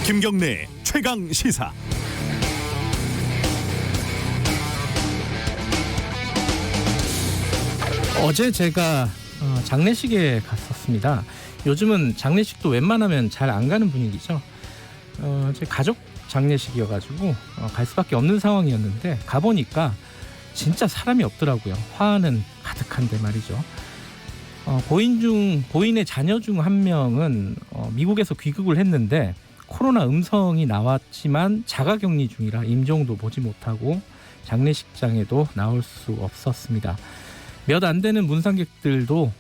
김경래 최강 시사. 어제 제가 장례식에 갔었습니다. 요즘은 장례식도 웬만하면 잘 안 가는 분위기죠. 제 가족 장례식이어가지고 갈 수밖에 없는 상황이었는데 가보니까 진짜 사람이 없더라고요. 화는 가득한데 말이죠. 고인의 자녀 중 한 명은 미국에서 귀국을 했는데 코로나 음성이 나왔지만 자가격리 중이라 임종도 보지 못하고 장례식장에도 나올 수 없었습니다. 몇 안 되는 문상객들도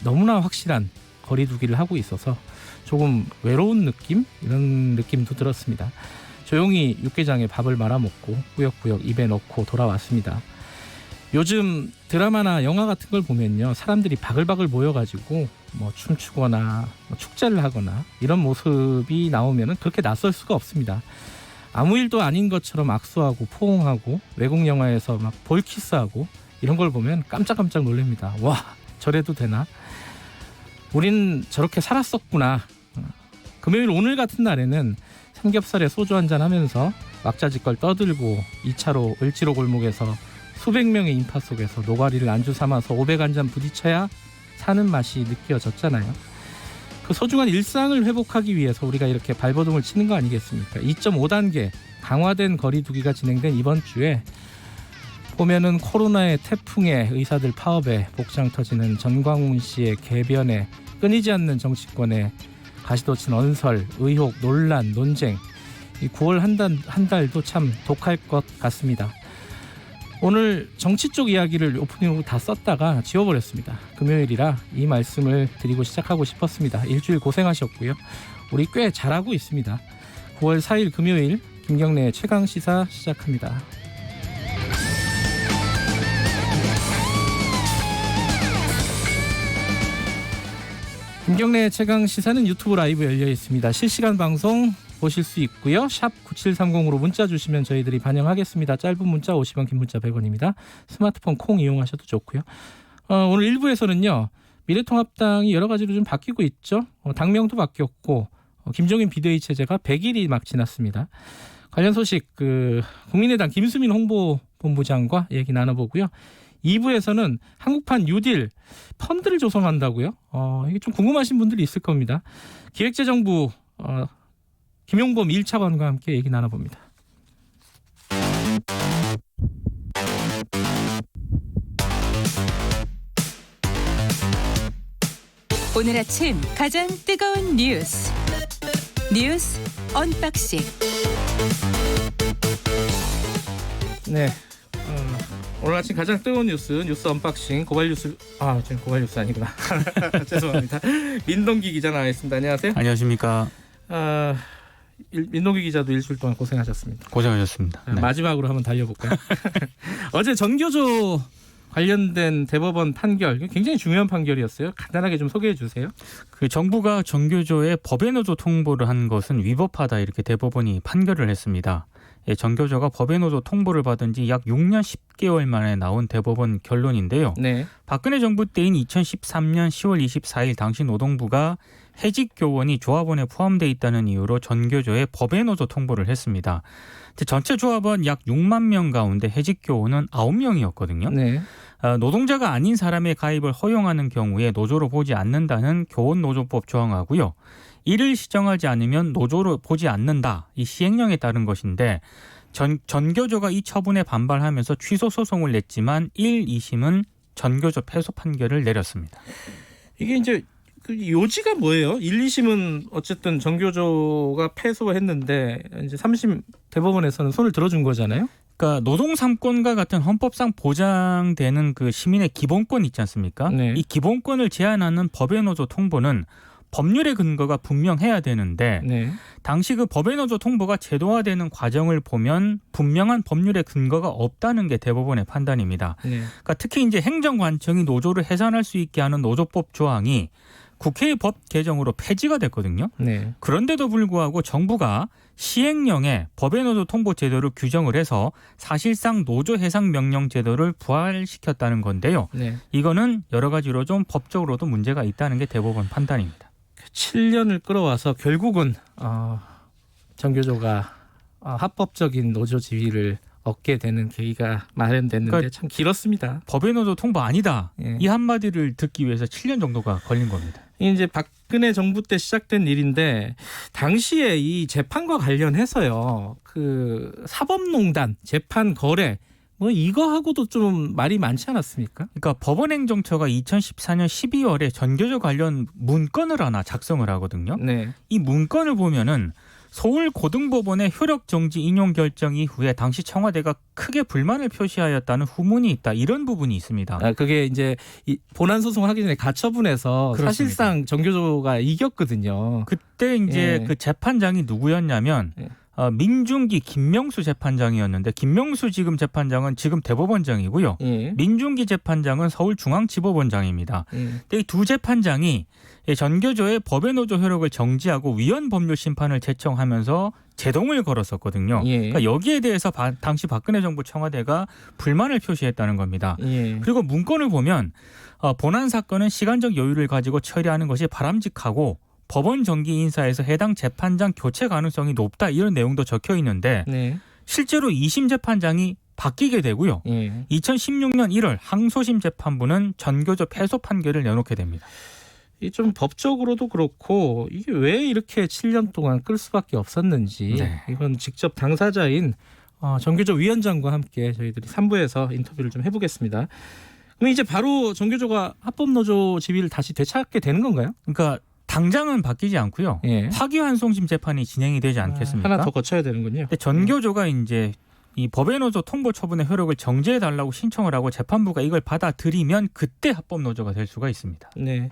너무나 확실한 거리두기를 하고 있어서 조금 외로운 느낌? 이런 느낌도 들었습니다. 조용히 육개장에 밥을 말아먹고 꾸역꾸역 입에 넣고 돌아왔습니다. 요즘 드라마나 영화 같은 걸 보면요, 사람들이 바글바글 모여가지고 춤추거나 축제를 하거나 이런 모습이 나오면 그렇게 낯설 수가 없습니다. 아무 일도 아닌 것처럼 악수하고 포옹하고 외국 영화에서 막 볼키스하고 이런 걸 보면 깜짝깜짝 놀랍니다. 와, 저래도 되나? 우린 저렇게 살았었구나. 금요일 오늘 같은 날에는 삼겹살에 소주 한잔 하면서 왁자지껄 떠들고 2차로 을지로 골목에서 수백 명의 인파 속에서 노가리를 안주 삼아서 500한 잔 부딪혀야 사는 맛이 느껴졌잖아요. 그 소중한 일상을 회복하기 위해서 우리가 이렇게 발버둥을 치는 거 아니겠습니까? 2.5단계 강화된 거리두기가 진행된 이번 주에 보면은 코로나의 태풍에 의사들 파업에 복장 터지는 전광훈 씨의 개변에 끊이지 않는 정치권의 가시돋친 언설, 의혹, 논란, 논쟁, 이 9월 한 달도 참 독할 것 같습니다. 오늘 정치 쪽 이야기를 오프닝으로 다 썼다가 지워버렸습니다. 금요일이라 이 말씀을 드리고 시작하고 싶었습니다. 일주일 고생하셨고요. 우리 꽤 잘하고 있습니다. 9월 4일 금요일 김경래의 최강시사 시작합니다. 김경래의 최강시사는 유튜브 라이브 열려 있습니다. 실시간 방송 보실 수 있고요. 샵 9730으로 문자 주시면 저희들이 반영하겠습니다. 짧은 문자 50원, 긴 문자 100원입니다. 스마트폰 콩 이용하셔도 좋고요. 오늘 1부에서는요. 미래통합당이 여러 가지로 좀 바뀌고 있죠. 당명도 바뀌었고 김종인 비대위 체제가 100일이 막 지났습니다. 관련 소식 국민의당 김수민 홍보본부장과 얘기 나눠보고요. 2부에서는 한국판 뉴딜 펀드를 조성한다고요? 이게 좀 궁금하신 분들이 있을 겁니다. 기획재정부 김용범 1차관과 함께 얘기 나눠봅니다. 오늘 아침 가장 뜨거운 뉴스 언박싱. 네. 오늘 아침 가장 뜨거운 뉴스 언박싱 고발뉴스. 지금 고발뉴스 아니구나. 죄송합니다. 민동기 기자 나와 있습니다. 안녕하세요. 안녕하십니까. 민동기 기자도 일주일 동안 고생하셨습니다. 고생하셨습니다. 네. 마지막으로 한번 달려볼까요? 어제 전교조 관련된 대법원 판결, 굉장히 중요한 판결이었어요. 간단하게 좀 소개해 주세요. 정부가 전교조에 법의 노조 통보를 한 것은 위법하다, 이렇게 대법원이 판결을 했습니다. 전교조가 법의 노조 통보를 받은 지 약 6년 10개월 만에 나온 대법원 결론인데요. 네. 박근혜 정부 때인 2013년 10월 24일 당시 노동부가 해직 교원이 조합원에 포함되어 있다는 이유로 전교조에 법의 노조 통보를 했습니다. 전체 조합원 약 6만 명 가운데 해직 교원은 9명이었거든요. 네. 노동자가 아닌 사람의 가입을 허용하는 경우에 노조로 보지 않는다는 교원노조법 조항하고요. 이를 시정하지 않으면 노조로 보지 않는다, 이 시행령에 따른 것인데 전교조가 이 처분에 반발하면서 취소 소송을 냈지만 1, 2심은 전교조 패소 판결을 내렸습니다. 이게 이제 요지가 뭐예요? 1, 2심은 어쨌든 전교조가 패소했는데 이제 3심 대법원에서는 손을 들어준 거잖아요. 그러니까 노동 3권과 같은 헌법상 보장되는 시민의 기본권 있지 않습니까? 네. 이 기본권을 제한하는 법의 노조 통보는 법률의 근거가 분명해야 되는데 네. 당시 법의 노조 통보가 제도화되는 과정을 보면 분명한 법률의 근거가 없다는 게 대법원의 판단입니다. 네. 그러니까 특히 이제 행정관청이 노조를 해산할 수 있게 하는 노조법 조항이 국회의 법 개정으로 폐지가 됐거든요. 네. 그런데도 불구하고 정부가 시행령에 법의 노조 통보 제도를 규정을 해서 사실상 노조 해상 명령 제도를 부활시켰다는 건데요. 네. 이거는 여러 가지로 좀 법적으로도 문제가 있다는 게 대법원 판단입니다. 7년을 끌어와서 결국은 정교조가 합법적인 노조 지위를 얻게 되는 계기가 마련됐는데 그러니까 참 길었습니다. 법의 노조 통보 아니다. 예. 이 한마디를 듣기 위해서 7년 정도가 걸린 겁니다. 이제 박근혜 정부 때 시작된 일인데 당시에 이 재판과 관련해서요. 그 사법농단, 재판 거래 뭐 이거하고도 좀 말이 많지 않았습니까? 그러니까 법원행정처가 2014년 12월에 전교조 관련 문건을 하나 작성을 하거든요. 네. 이 문건을 보면은 서울고등법원의 효력정지 인용 결정 이후에 당시 청와대가 크게 불만을 표시하였다는 후문이 있다. 이런 부분이 있습니다. 그게 이제 이 본안 소송하기 전에 가처분에서 그렇습니다. 사실상 정교조가 이겼거든요. 그때 이제 예. 그 재판장이 누구였냐면 예. 민중기 김명수 재판장이었는데 김명수 지금 재판장은 지금 대법원장이고요. 예. 민중기 재판장은 서울중앙지법원장입니다. 예. 근데 이 두 재판장이 전교조의 법의 노조 효력을 정지하고 위헌 법률 심판을 제청하면서 제동을 걸었었거든요. 예. 그러니까 여기에 대해서 당시 박근혜 정부 청와대가 불만을 표시했다는 겁니다. 예. 그리고 문건을 보면 본안 사건은 시간적 여유를 가지고 처리하는 것이 바람직하고 법원 정기 인사에서 해당 재판장 교체 가능성이 높다 이런 내용도 적혀 있는데 네. 실제로 2심 재판장이 바뀌게 되고요. 예. 2016년 1월 항소심 재판부는 전교조 패소 판결을 내놓게 됩니다. 이 좀 법적으로도 그렇고 이게 왜 이렇게 7년 동안 끌 수밖에 없었는지 네. 이건 직접 당사자인 정교조 위원장과 함께 저희들이 3부에서 인터뷰를 좀 해보겠습니다. 그럼 이제 바로 정교조가 합법노조 지위를 다시 되찾게 되는 건가요? 그러니까 당장은 바뀌지 않고요. 예. 파기환송심 재판이 진행이 되지 않겠습니까? 하나 더 거쳐야 되는군요. 근데 전교조가 이제 이 법의 노조 통보 처분의 효력을 정지해 달라고 신청을 하고 재판부가 이걸 받아들이면 그때 합법 노조가 될 수가 있습니다. 네.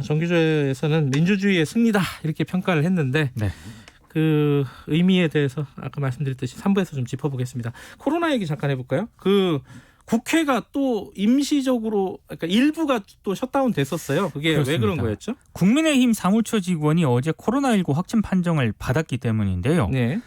정교조에서는 민주주의의 승리다 이렇게 평가를 했는데 네. 그 의미에 대해서 아까 말씀드렸듯이 3부에서 좀 짚어보겠습니다. 코로나 얘기 잠깐 해볼까요? 그 국회가 또 임시적으로 그러니까 일부가 또 셧다운 됐었어요. 그게 그렇습니다. 왜 그런 거였죠? 국민의힘 사무처 직원이 어제 코로나19 확진 판정을 받았기 때문인데요. 네.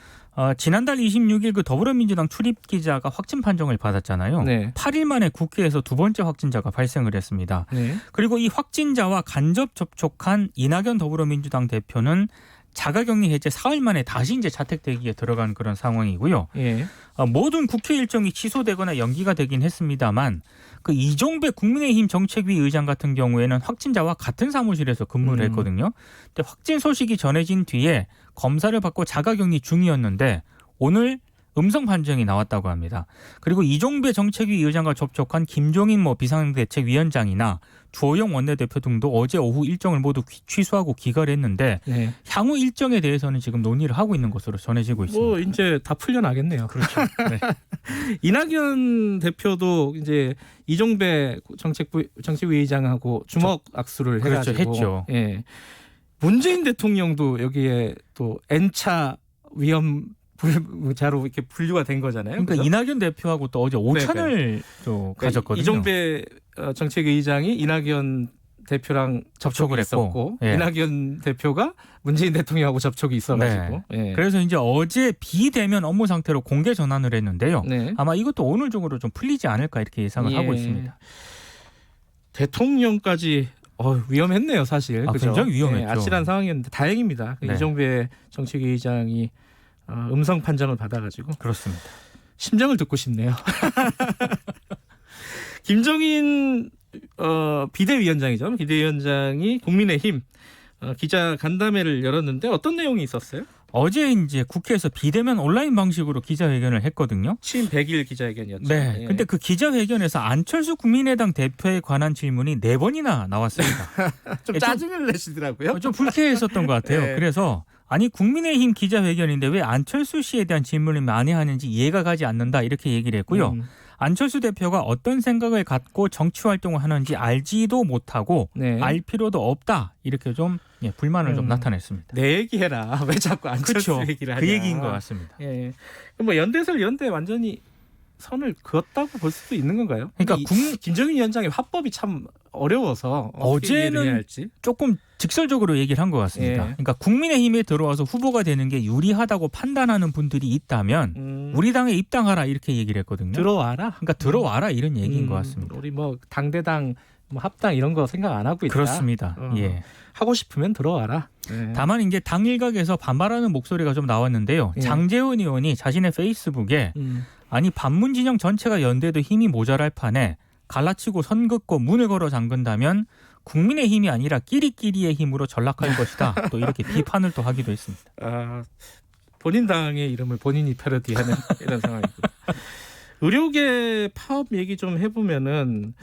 지난달 26일 그 더불어민주당 출입 기자가 확진 판정을 받았잖아요. 네. 8일 만에 국회에서 두 번째 확진자가 발생을 했습니다. 네. 그리고 이 확진자와 간접 접촉한 이낙연 더불어민주당 대표는 자가격리 해제 사흘 만에 다시 이제 자택 대기에 들어간 그런 상황이고요. 예. 모든 국회 일정이 취소되거나 연기가 되긴 했습니다만 그 이종배 국민의힘 정책위 의장 같은 경우에는 확진자와 같은 사무실에서 근무를 했거든요. 근데 확진 소식이 전해진 뒤에 검사를 받고 자가격리 중이었는데 오늘 음성 판정이 나왔다고 합니다. 그리고 이종배 정책위 의장과 접촉한 김종인 비상대책위원장이나 주호영 원내대표 등도 어제 오후 일정을 모두 취소하고 귀가를 했는데 네. 향후 일정에 대해서는 지금 논의를 하고 있는 것으로 전해지고 있습니다. 뭐 이제 다 풀려나겠네요. 그렇죠. 네. 이낙연 대표도 이제 이종배 정책위 의장하고 주먹 악수를 그렇죠. 해가지고 했죠. 예. 문재인 대통령도 여기에 또 N차 위험 자로 이렇게 분류가 된 거잖아요. 그러니까 그죠? 이낙연 대표하고 또 어제 오찬을 또 가졌거든요. 이종배 정책의장이 이낙연 대표랑 접촉을 했었고 예. 이낙연 대표가 문재인 대통령하고 접촉이 있어가지고 예. 그래서 이제 어제 비대면 업무 상태로 공개 전환을 했는데요. 네. 아마 이것도 오늘 중으로 좀 풀리지 않을까 이렇게 예상을 하고 있습니다. 대통령까지 위험했네요, 사실. 그죠? 굉장히 위험했죠. 아찔한 상황이었는데 다행입니다. 네. 이종배 정책위의장이 음성 판정을 받아가지고 그렇습니다. 심정을 듣고 싶네요. 김종인 비대위원장이죠. 비대위원장이 국민의힘 기자 간담회를 열었는데 어떤 내용이 있었어요? 어제 이제 국회에서 비대면 온라인 방식으로 기자회견을 했거든요. 취임 100일 기자회견이었죠. 네. 예. 근데 그 기자회견에서 안철수 국민의당 대표에 관한 질문이 4번이나 나왔습니다. 좀 짜증을 내시더라고요. 좀 불쾌했었던 것 같아요. 네. 그래서 아니 국민의힘 기자회견인데 왜 안철수 씨에 대한 질문을 많이 하는지 이해가 가지 않는다 이렇게 얘기를 했고요. 안철수 대표가 어떤 생각을 갖고 정치활동을 하는지 알지도 못하고 네. 알 필요도 없다 이렇게 좀 불만을 좀 나타냈습니다. 내 얘기해라. 왜 자꾸 안철수 그렇죠. 얘기를 하냐. 그 얘기인 것 같습니다. 예. 뭐 연대설 연대 완전히 선을 그었다고 볼 수도 있는 건가요? 그러니까 김정인 위원장의 화법이 참 어려워서 어제는 해야 할지. 조금 직설적으로 얘기를 한 것 같습니다. 예. 그러니까 국민의힘에 들어와서 후보가 되는 게 유리하다고 판단하는 분들이 있다면 우리 당에 입당하라 이렇게 얘기를 했거든요. 들어와라. 그러니까 들어와라 이런 얘기인 것 같습니다. 우리 뭐 당대당 뭐 합당 이런 거 생각 안 하고 있다. 그렇습니다. 예. 하고 싶으면 들어와라. 네. 다만 이제 당 일각에서 반발하는 목소리가 좀 나왔는데요. 예. 장제원 의원이 자신의 페이스북에 아니 반문 진영 전체가 연대도 힘이 모자랄 판에 갈라치고 선 긋고 문을 걸어 잠근다면 국민의 힘이 아니라 끼리끼리의 힘으로 전락할 것이다. 또 이렇게 비판을 또 하기도 했습니다. 본인 당의 이름을 본인이 패러디하는 이런 상황이고. 의료계 파업 얘기 좀 해보면은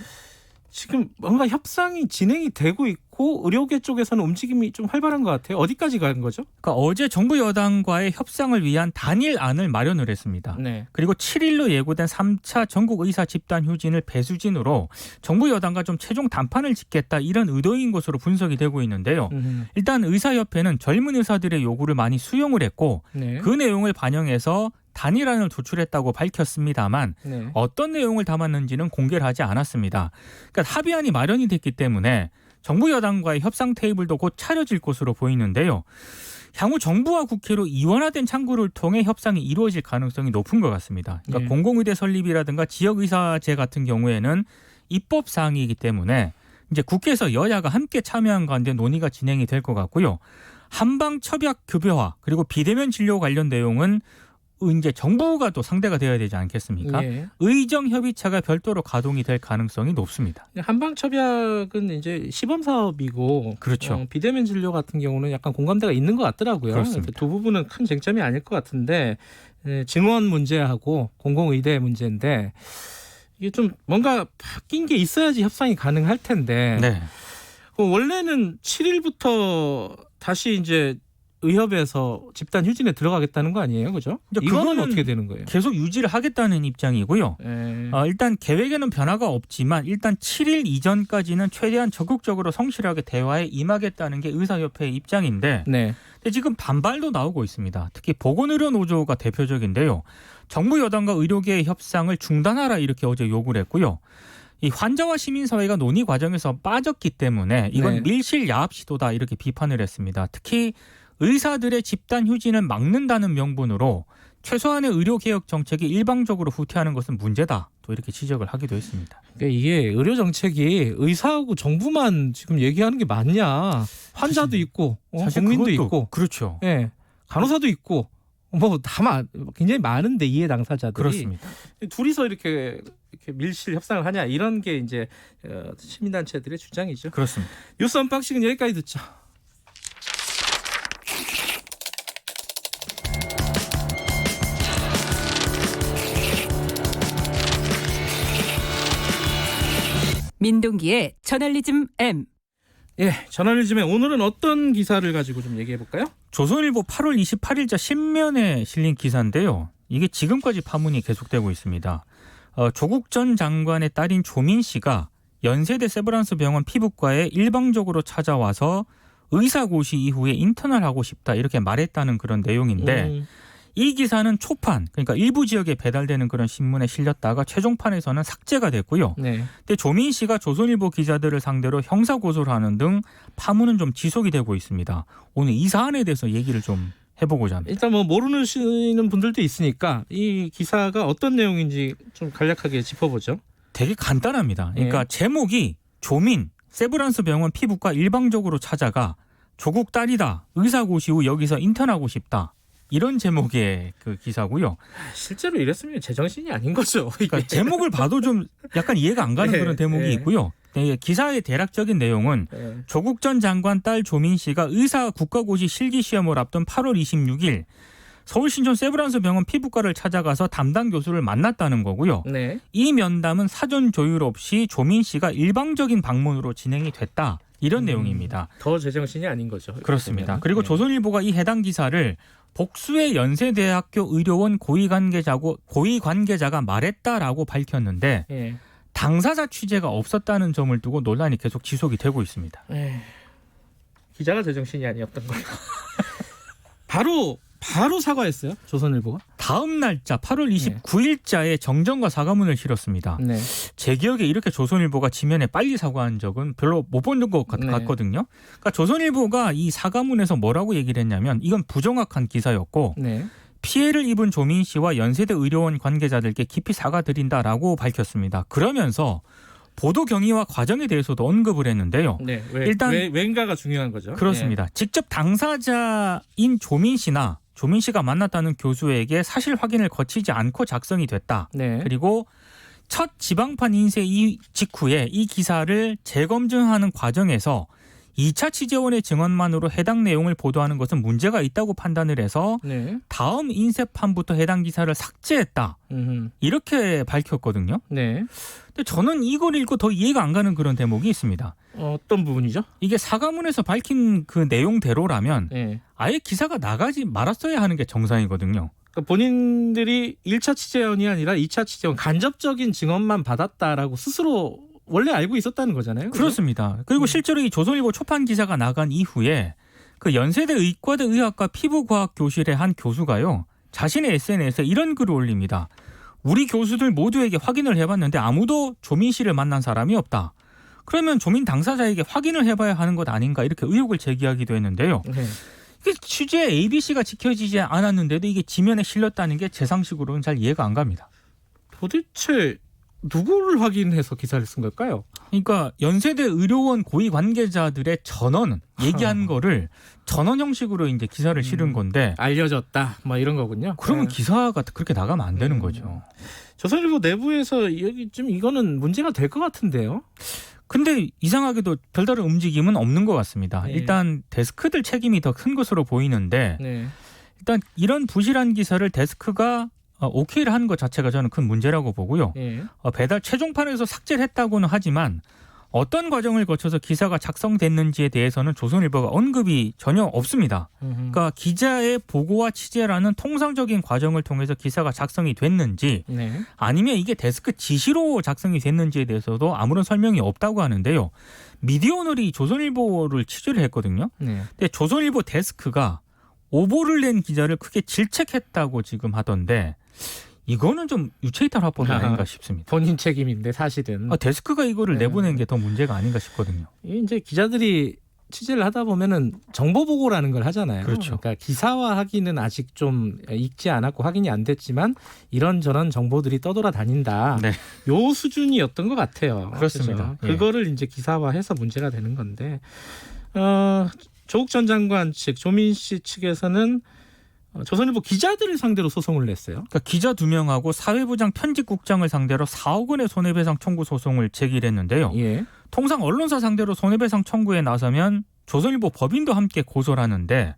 지금 뭔가 협상이 진행이 되고 있고 의료계 쪽에서는 움직임이 좀 활발한 것 같아요. 어디까지 간 거죠? 그러니까 어제 정부 여당과의 협상을 위한 단일안을 마련을 했습니다. 네. 그리고 7일로 예고된 3차 전국 의사 집단 휴진을 배수진으로 정부 여당과 좀 최종 담판을 짓겠다 이런 의도인 것으로 분석이 되고 있는데요. 일단 의사협회는 젊은 의사들의 요구를 많이 수용을 했고 네. 그 내용을 반영해서 단일안을 도출했다고 밝혔습니다만 네. 어떤 내용을 담았는지는 공개를 하지 않았습니다. 그러니까 합의안이 마련이 됐기 때문에 정부 여당과의 협상 테이블도 곧 차려질 것으로 보이는데요. 향후 정부와 국회로 이원화된 창구를 통해 협상이 이루어질 가능성이 높은 것 같습니다. 그러니까 네. 공공의대 설립이라든가 지역의사제 같은 경우에는 입법 사항이기 때문에 이제 국회에서 여야가 함께 참여한 가운데 논의가 진행이 될 것 같고요. 한방 첩약 급여화 그리고 비대면 진료 관련 내용은 이제 정부가 또 상대가 되어야 되지 않겠습니까? 네. 의정 협의체가 별도로 가동이 될 가능성이 높습니다. 한방첩약은 이제 시범 사업이고, 그렇죠. 비대면 진료 같은 경우는 약간 공감대가 있는 것 같더라고요. 그렇습니다. 두 부분은 큰 쟁점이 아닐 것 같은데 증원 문제하고 공공의대 문제인데 이게 좀 뭔가 바뀐 게 있어야지 협상이 가능할 텐데. 네. 원래는 7일부터 다시 이제 의협에서 집단 휴진에 들어가겠다는 거 아니에요, 그죠? 이거는 그거는 어떻게 되는 거예요? 계속 유지를 하겠다는 입장이고요. 일단 계획에는 변화가 없지만 일단 7일 이전까지는 최대한 적극적으로 성실하게 대화에 임하겠다는 게 의사협회의 입장인데 네. 근데 지금 반발도 나오고 있습니다. 특히 보건의료노조가 대표적인데요. 정부 여당과 의료계의 협상을 중단하라 이렇게 어제 요구를 했고요. 이 환자와 시민사회가 논의 과정에서 빠졌기 때문에 이건 네. 밀실 야합 시도다 이렇게 비판을 했습니다. 특히 의사들의 집단 휴진을 막는다는 명분으로 최소한의 의료개혁 정책이 일방적으로 후퇴하는 것은 문제다. 또 이렇게 지적을 하기도 했습니다. 그러니까 이게 의료 정책이 의사하고 정부만 지금 얘기하는 게 맞냐? 환자도 있고, 사실 국민도 그것도 있고, 그렇죠. 예, 간호사도 있고, 뭐 다 굉장히 많은데 이해 당사자들이 그렇습니다. 둘이서 이렇게 밀실 협상을 하냐 이런 게 이제 시민단체들의 주장이죠. 그렇습니다. 뉴스 언박싱은 여기까지 듣죠. 민동기의 저널리즘 M. 예, 저널리즘에 오늘은 어떤 기사를 가지고 좀 얘기해 볼까요? 조선일보 8월 28일자 신면에 실린 기사인데요. 이게 지금까지 파문이 계속되고 있습니다. 조국 전 장관의 딸인 조민 씨가 연세대 세브란스 병원 피부과에 일방적으로 찾아와서 의사고시 이후에 인턴을 하고 싶다 이렇게 말했다는 그런 내용인데 이 기사는 초판, 그러니까 일부 지역에 배달되는 그런 신문에 실렸다가 최종판에서는 삭제가 됐고요. 네. 근데 조민 씨가 조선일보 기자들을 상대로 형사 고소를 하는 등 파문은 좀 지속이 되고 있습니다. 오늘 이 사안에 대해서 얘기를 좀 해보고자 합니다. 일단 뭐 모르시는 분들도 있으니까 이 기사가 어떤 내용인지 좀 간략하게 짚어보죠. 되게 간단합니다. 그러니까 제목이 조민, 세브란스 병원 피부과 일방적으로 찾아가 조국 딸이다. 의사고시 후 여기서 인턴하고 싶다. 이런 제목의 그 기사고요. 실제로 이랬으면 제정신이 아닌 거죠. 그러니까 제목을 봐도 좀 약간 이해가 안 가는 그런 대목이 있고요. 기사의 대략적인 내용은 조국 전 장관 딸 조민 씨가 의사 국가고시 실기시험을 앞둔 8월 26일 서울 신촌 세브란스 병원 피부과를 찾아가서 담당 교수를 만났다는 거고요. 네. 이 면담은 사전 조율 없이 조민 씨가 일방적인 방문으로 진행이 됐다. 이런 내용입니다. 더 제정신이 아닌 거죠. 그렇습니다. 그리고 조선일보가 이 해당 기사를 복수의 연세대학교 의료원 고위 관계자가 말했다라고 밝혔는데 당사자 취재가 없었다는 점을 두고 논란이 계속 지속이 되고 있습니다. 기자가 제정신이 아니었던 거예요. 바로 바로 사과했어요. 조선일보가. 다음 날짜 8월 29일자에 정정과 사과문을 실었습니다. 네. 제 기억에 이렇게 조선일보가 지면에 빨리 사과한 적은 별로 못 본 것 같거든요. 그러니까 조선일보가 이 사과문에서 뭐라고 얘기를 했냐면 이건 부정확한 기사였고 네. 피해를 입은 조민 씨와 연세대 의료원 관계자들께 깊이 사과드린다라고 밝혔습니다. 그러면서 보도 경위와 과정에 대해서도 언급을 했는데요. 네. 일단 왠가가 중요한 거죠. 그렇습니다. 직접 당사자인 조민 씨나 조민 씨가 만났다는 교수에게 사실 확인을 거치지 않고 작성이 됐다. 네. 그리고 첫 지방판 인쇄 직후에 이 기사를 재검증하는 과정에서 2차 취재원의 증언만으로 해당 내용을 보도하는 것은 문제가 있다고 판단을 해서 네. 다음 인쇄판부터 해당 기사를 삭제했다. 이렇게 밝혔거든요. 네. 근데 저는 이걸 읽고 더 이해가 안 가는 그런 대목이 있습니다. 어떤 부분이죠? 이게 사과문에서 밝힌 그 내용대로라면 네. 아예 기사가 나가지 말았어야 하는 게 정상이거든요. 그러니까 본인들이 1차 취재원이 아니라 2차 취재원 간접적인 증언만 받았다라고 스스로 원래 알고 있었다는 거잖아요. 그렇습니다. 그리고 실제로 이 조선일보 초판 기사가 나간 이후에 그 연세대 의과대 의학과 피부과학 교실의 한 교수가요. 자신의 SNS에 이런 글을 올립니다. 우리 교수들 모두에게 확인을 해봤는데 아무도 조민 씨를 만난 사람이 없다. 그러면 조민 당사자에게 확인을 해봐야 하는 것 아닌가 이렇게 의혹을 제기하기도 했는데요. 네. 이게 취재 ABC가 지켜지지 않았는데도 이게 지면에 실렸다는 게 제 상식으로는 잘 이해가 안 갑니다. 도대체 누구를 확인해서 기사를 쓴 걸까요? 그러니까 연세대 의료원 고위 관계자들의 전원 얘기한 거를 전원 형식으로 이제 기사를 실은 건데 알려졌다, 뭐 이런 거군요. 그러면 네. 기사가 그렇게 나가면 안 되는 거죠. 조선일보 내부에서 여기 좀 이거는 문제가 될 것 같은데요. 근데 이상하게도 별다른 움직임은 없는 것 같습니다. 네. 일단 데스크들 책임이 더 큰 것으로 보이는데 네. 일단 이런 부실한 기사를 데스크가 오케이를 한 것 자체가 저는 큰 문제라고 보고요. 네. 배달 최종판에서 삭제를 했다고는 하지만 어떤 과정을 거쳐서 기사가 작성됐는지에 대해서는 조선일보가 언급이 전혀 없습니다. 그러니까 기자의 보고와 취재라는 통상적인 과정을 통해서 기사가 작성이 됐는지 네. 아니면 이게 데스크 지시로 작성이 됐는지에 대해서도 아무런 설명이 없다고 하는데요. 미디어오늘이 조선일보를 취재를 했거든요. 네. 근데 조선일보 데스크가 오보를 낸 기자를 크게 질책했다고 지금 하던데 이거는 좀 유체이탈 화법이 아닌가 싶습니다. 본인 책임인데 사실은. 데스크가 이거를 네. 내보낸 게 더 문제가 아닌가 싶거든요. 이제 기자들이 취재를 하다 보면은 정보 보고라는 걸 하잖아요. 그렇죠. 그러니까 기사화하기는 아직 좀 익지 않았고 확인이 안 됐지만 이런저런 정보들이 떠돌아다닌다. 네. 요 수준이었던 것 같아요. 그렇습니다. 그렇죠? 예. 그거를 이제 기사화해서 문제가 되는 건데 조국 전 장관 측, 조민 씨 측에서는 조선일보 기자들을 상대로 소송을 냈어요. 그러니까 기자 2명하고 사회부장 편집국장을 상대로 4억 원의 손해배상 청구 소송을 제기를 했는데요. 예. 통상 언론사 상대로 손해배상 청구에 나서면 조선일보 법인도 함께 고소를 하는데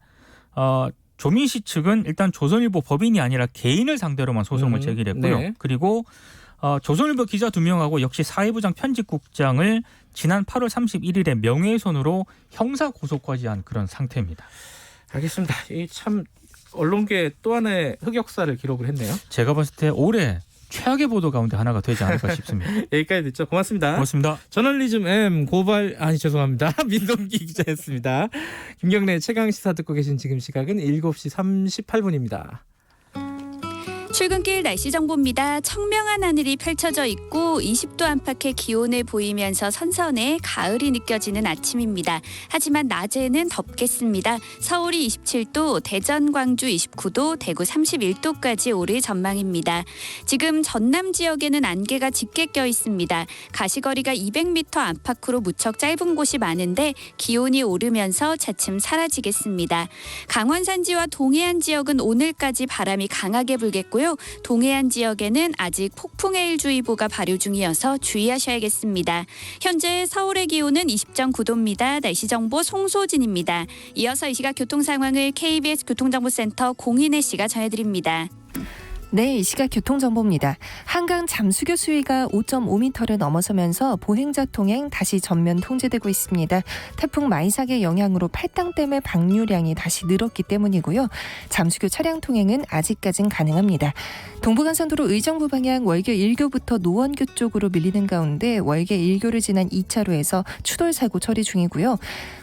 조민 씨 측은 일단 조선일보 법인이 아니라 개인을 상대로만 소송을 제기를 했고요. 네. 그리고 조선일보 기자 2명하고 역시 사회부장 편집국장을 지난 8월 31일에 명예훼손으로 형사 고소까지 한 그런 상태입니다. 알겠습니다. 이 참 언론계 또 하나의 흑역사를 기록을 했네요. 제가 봤을 때 올해 최악의 보도 가운데 하나가 되지 않을까 싶습니다. 여기까지 듣죠. 고맙습니다. 고맙습니다. 저널리즘 M 죄송합니다. 민동기 기자였습니다. 김경래 최강 시사 듣고 계신 지금 시각은 7시 38분입니다. 출근길 날씨 정보입니다. 청명한 하늘이 펼쳐져 있고 20도 안팎의 기온을 보이면서 선선해 가을이 느껴지는 아침입니다. 하지만 낮에는 덥겠습니다. 서울이 27도, 대전, 광주 29도, 대구 31도까지 오를 전망입니다. 지금 전남 지역에는 안개가 짙게 껴 있습니다. 가시거리가 200m 안팎으로 무척 짧은 곳이 많은데 기온이 오르면서 차츰 사라지겠습니다. 강원 산지와 동해안 지역은 오늘까지 바람이 강하게 불겠고요. 동해안 지역에는 아직 폭풍해일주의보가 발효 중이어서 주의하셔야겠습니다. 현재 서울의 기온은 20.9도입니다. 날씨 정보 송소진입니다. 이어서 이 시각 교통 상황을 KBS 교통정보센터 공인혜 씨가 전해드립니다. 네, 이 시각 교통정보입니다. 한강 잠수교 수위가 5.5m를 넘어서면서 보행자 통행 다시 전면 통제되고 있습니다. 태풍 마이삭의 영향으로 팔당댐의 방류량이 다시 늘었기 때문이고요. 잠수교 차량 통행은 아직까진 가능합니다. 동부간선도로 의정부 방향 월계 1교부터 노원교 쪽으로 밀리는 가운데 월계 1교를 지난 2차로에서 추돌 사고 처리 중이고요.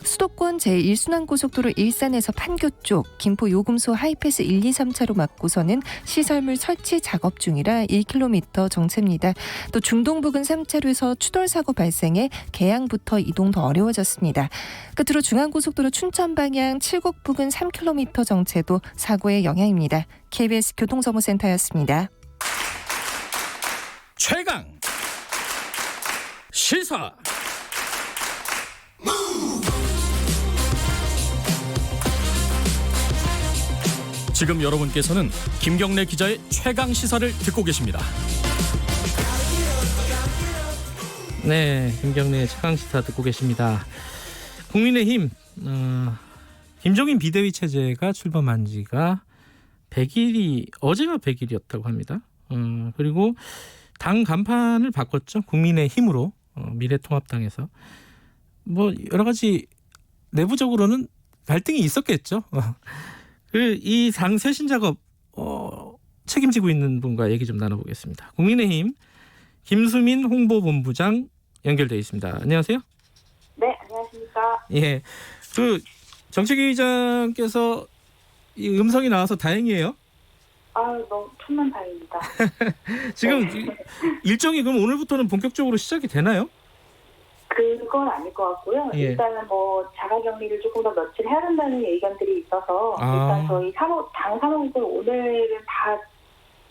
수도권 제1순환고속도로 일산에서 판교 쪽, 김포 요금소 하이패스 1, 2, 3차로 막고서는 시설물 설치 작업 중이라 1km 정체입니다. 또 중동 부근 3차로에서 추돌 사고 발생해 개양부터 이동 더 어려워졌습니다. 끝으로 중앙고속도로 춘천 방향 칠곡 부근 3km 정체도 사고의 영향입니다. KBS 교통정보센터였습니다. 최강 시사. 지금 여러분께서는 김경래 기자의 최강 시사를 듣고 계십니다. 네, 김경래 최강 시사 듣고 계십니다. 국민의힘 김종인 비대위 체제가 출범한 지가 100일이 어제가 100일이었다고 합니다. 그리고 당 간판을 바꿨죠. 국민의힘으로 미래통합당에서 뭐 여러 가지 내부적으로는 갈등이 있었겠죠. 이 당 쇄신 작업 책임지고 있는 분과 얘기 좀 나눠보겠습니다. 국민의힘 김수민 홍보본부장 연결되어 있습니다. 안녕하세요. 네, 안녕하십니까. 예, 정책위 의장께서 이 음성이 나와서 다행이에요. 너무 천만 다행입니다. 지금 일정이 그럼 오늘부터는 본격적으로 시작이 되나요? 그건 아닐 것 같고요. 예. 일단은 뭐 자가격리를 조금 더 며칠 해야 된다는 의견들이 있어서 일단 저희 당 사무국은 오늘은 다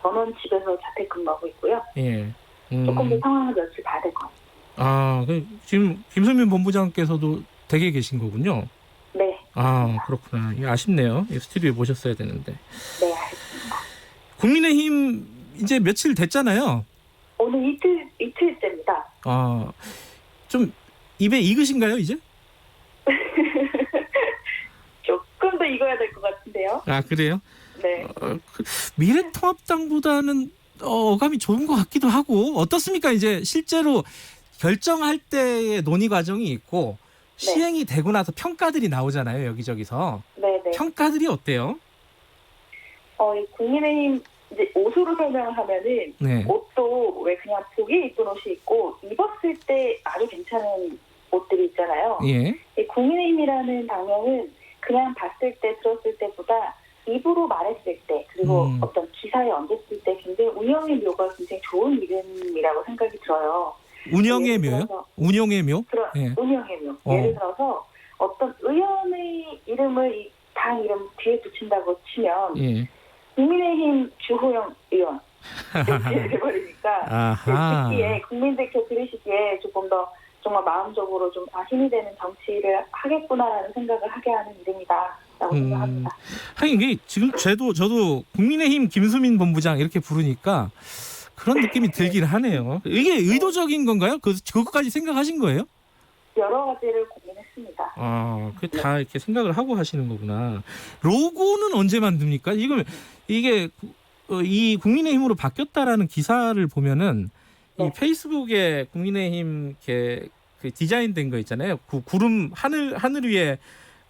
전원 집에서 자택근무하고 있고요. 예. 조금 더 상황을 며칠 봐야 될 것 같습니다. 지금 김수민 본부장께서도 댁에 계신 거군요. 네. 그렇구나. 이게 아쉽네요. 스튜디오에 모셨어야 되는데. 네, 알겠습니다. 국민의힘 이제 며칠 됐잖아요. 오늘 이틀째입니다. 좀 입에 익으신가요 이제? 조금 더 익어야 될 것 같은데요. 그래요? 네. 미래통합당보다는 어감이 좋은 것 같기도 하고 어떻습니까? 이제 실제로 결정할 때의 논의 과정이 있고 시행이 되고 나서 평가들이 나오잖아요. 여기저기서. 네네. 평가들이 어때요? 이 국민의힘 이제 옷으로 설명을 하면은 네. 옷도 왜 그냥 보기에 이쁜 옷이 있고 입었을 때 아주 괜찮은 옷들이 있잖아요. 예. 이 국민의힘이라는 당명은 그냥 봤을 때 들었을 때보다 입으로 말했을 때 그리고 어떤 기사에 얹었을 때 굉장히 운영의 묘가 굉장히 좋은 이름이라고 생각이 들어요. 운영의 묘요? 운영의 묘? 예. 운영의 묘. 예를 들어서 어떤 의원의 이름을 이 당 이름 뒤에 붙인다고 치면 예. 국민의힘 주호영 의원 이렇게 돼버리니까 듣기에 국민들께 들으시기에 조금 더 정말 마음적으로 좀 힘이 되는 정치를 하겠구나라는 생각을 하게 하는 이름이다라고 생각합니다. 하긴 이게 지금 저도 국민의힘 김수민 본부장 이렇게 부르니까 그런 느낌이 들긴 하네요. 이게 의도적인 건가요? 그것까지 생각하신 거예요? 여러 가지를 고민했습니다. 다 이렇게 생각을 하고 하시는 거구나. 로고는 언제 만듭니까? 이게 이 국민의힘으로 바뀌었다라는 기사를 보면은 이 페이스북에 국민의힘 그 디자인된 거 있잖아요. 구름 하늘 위에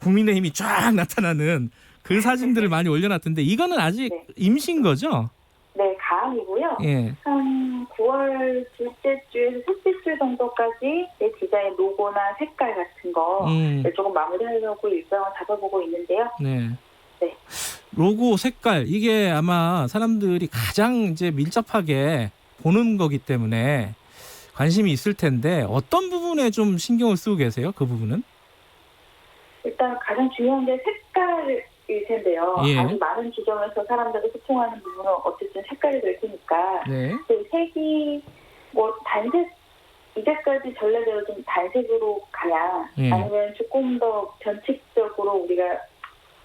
국민의힘이 쫙 나타나는 그 사진들을 많이 올려놨던데 이거는 아직 임시인 거죠? 네, 가항이고요. 예. 한 9월 둘째 주에서 셋째 주 정도까지 디자인 로고나 색깔 같은 거 조금 마무리하려고 일정을 잡아보고 있는데요. 네. 로고 색깔 이게 아마 사람들이 가장 이제 밀접하게 보는 거기 때문에 관심이 있을 텐데 어떤 부분에 좀 신경을 쓰고 계세요? 그 부분은? 일단 가장 중요한 게 색깔일 텐데요. 예. 아주 많은 지점에서 사람들과 소통하는 부분은 어쨌든 색깔이 될 테니까 그 색이 뭐 단색 이제까지 전례대로 좀 단색으로 가냐 아니면 조금 더 변칙적으로 우리가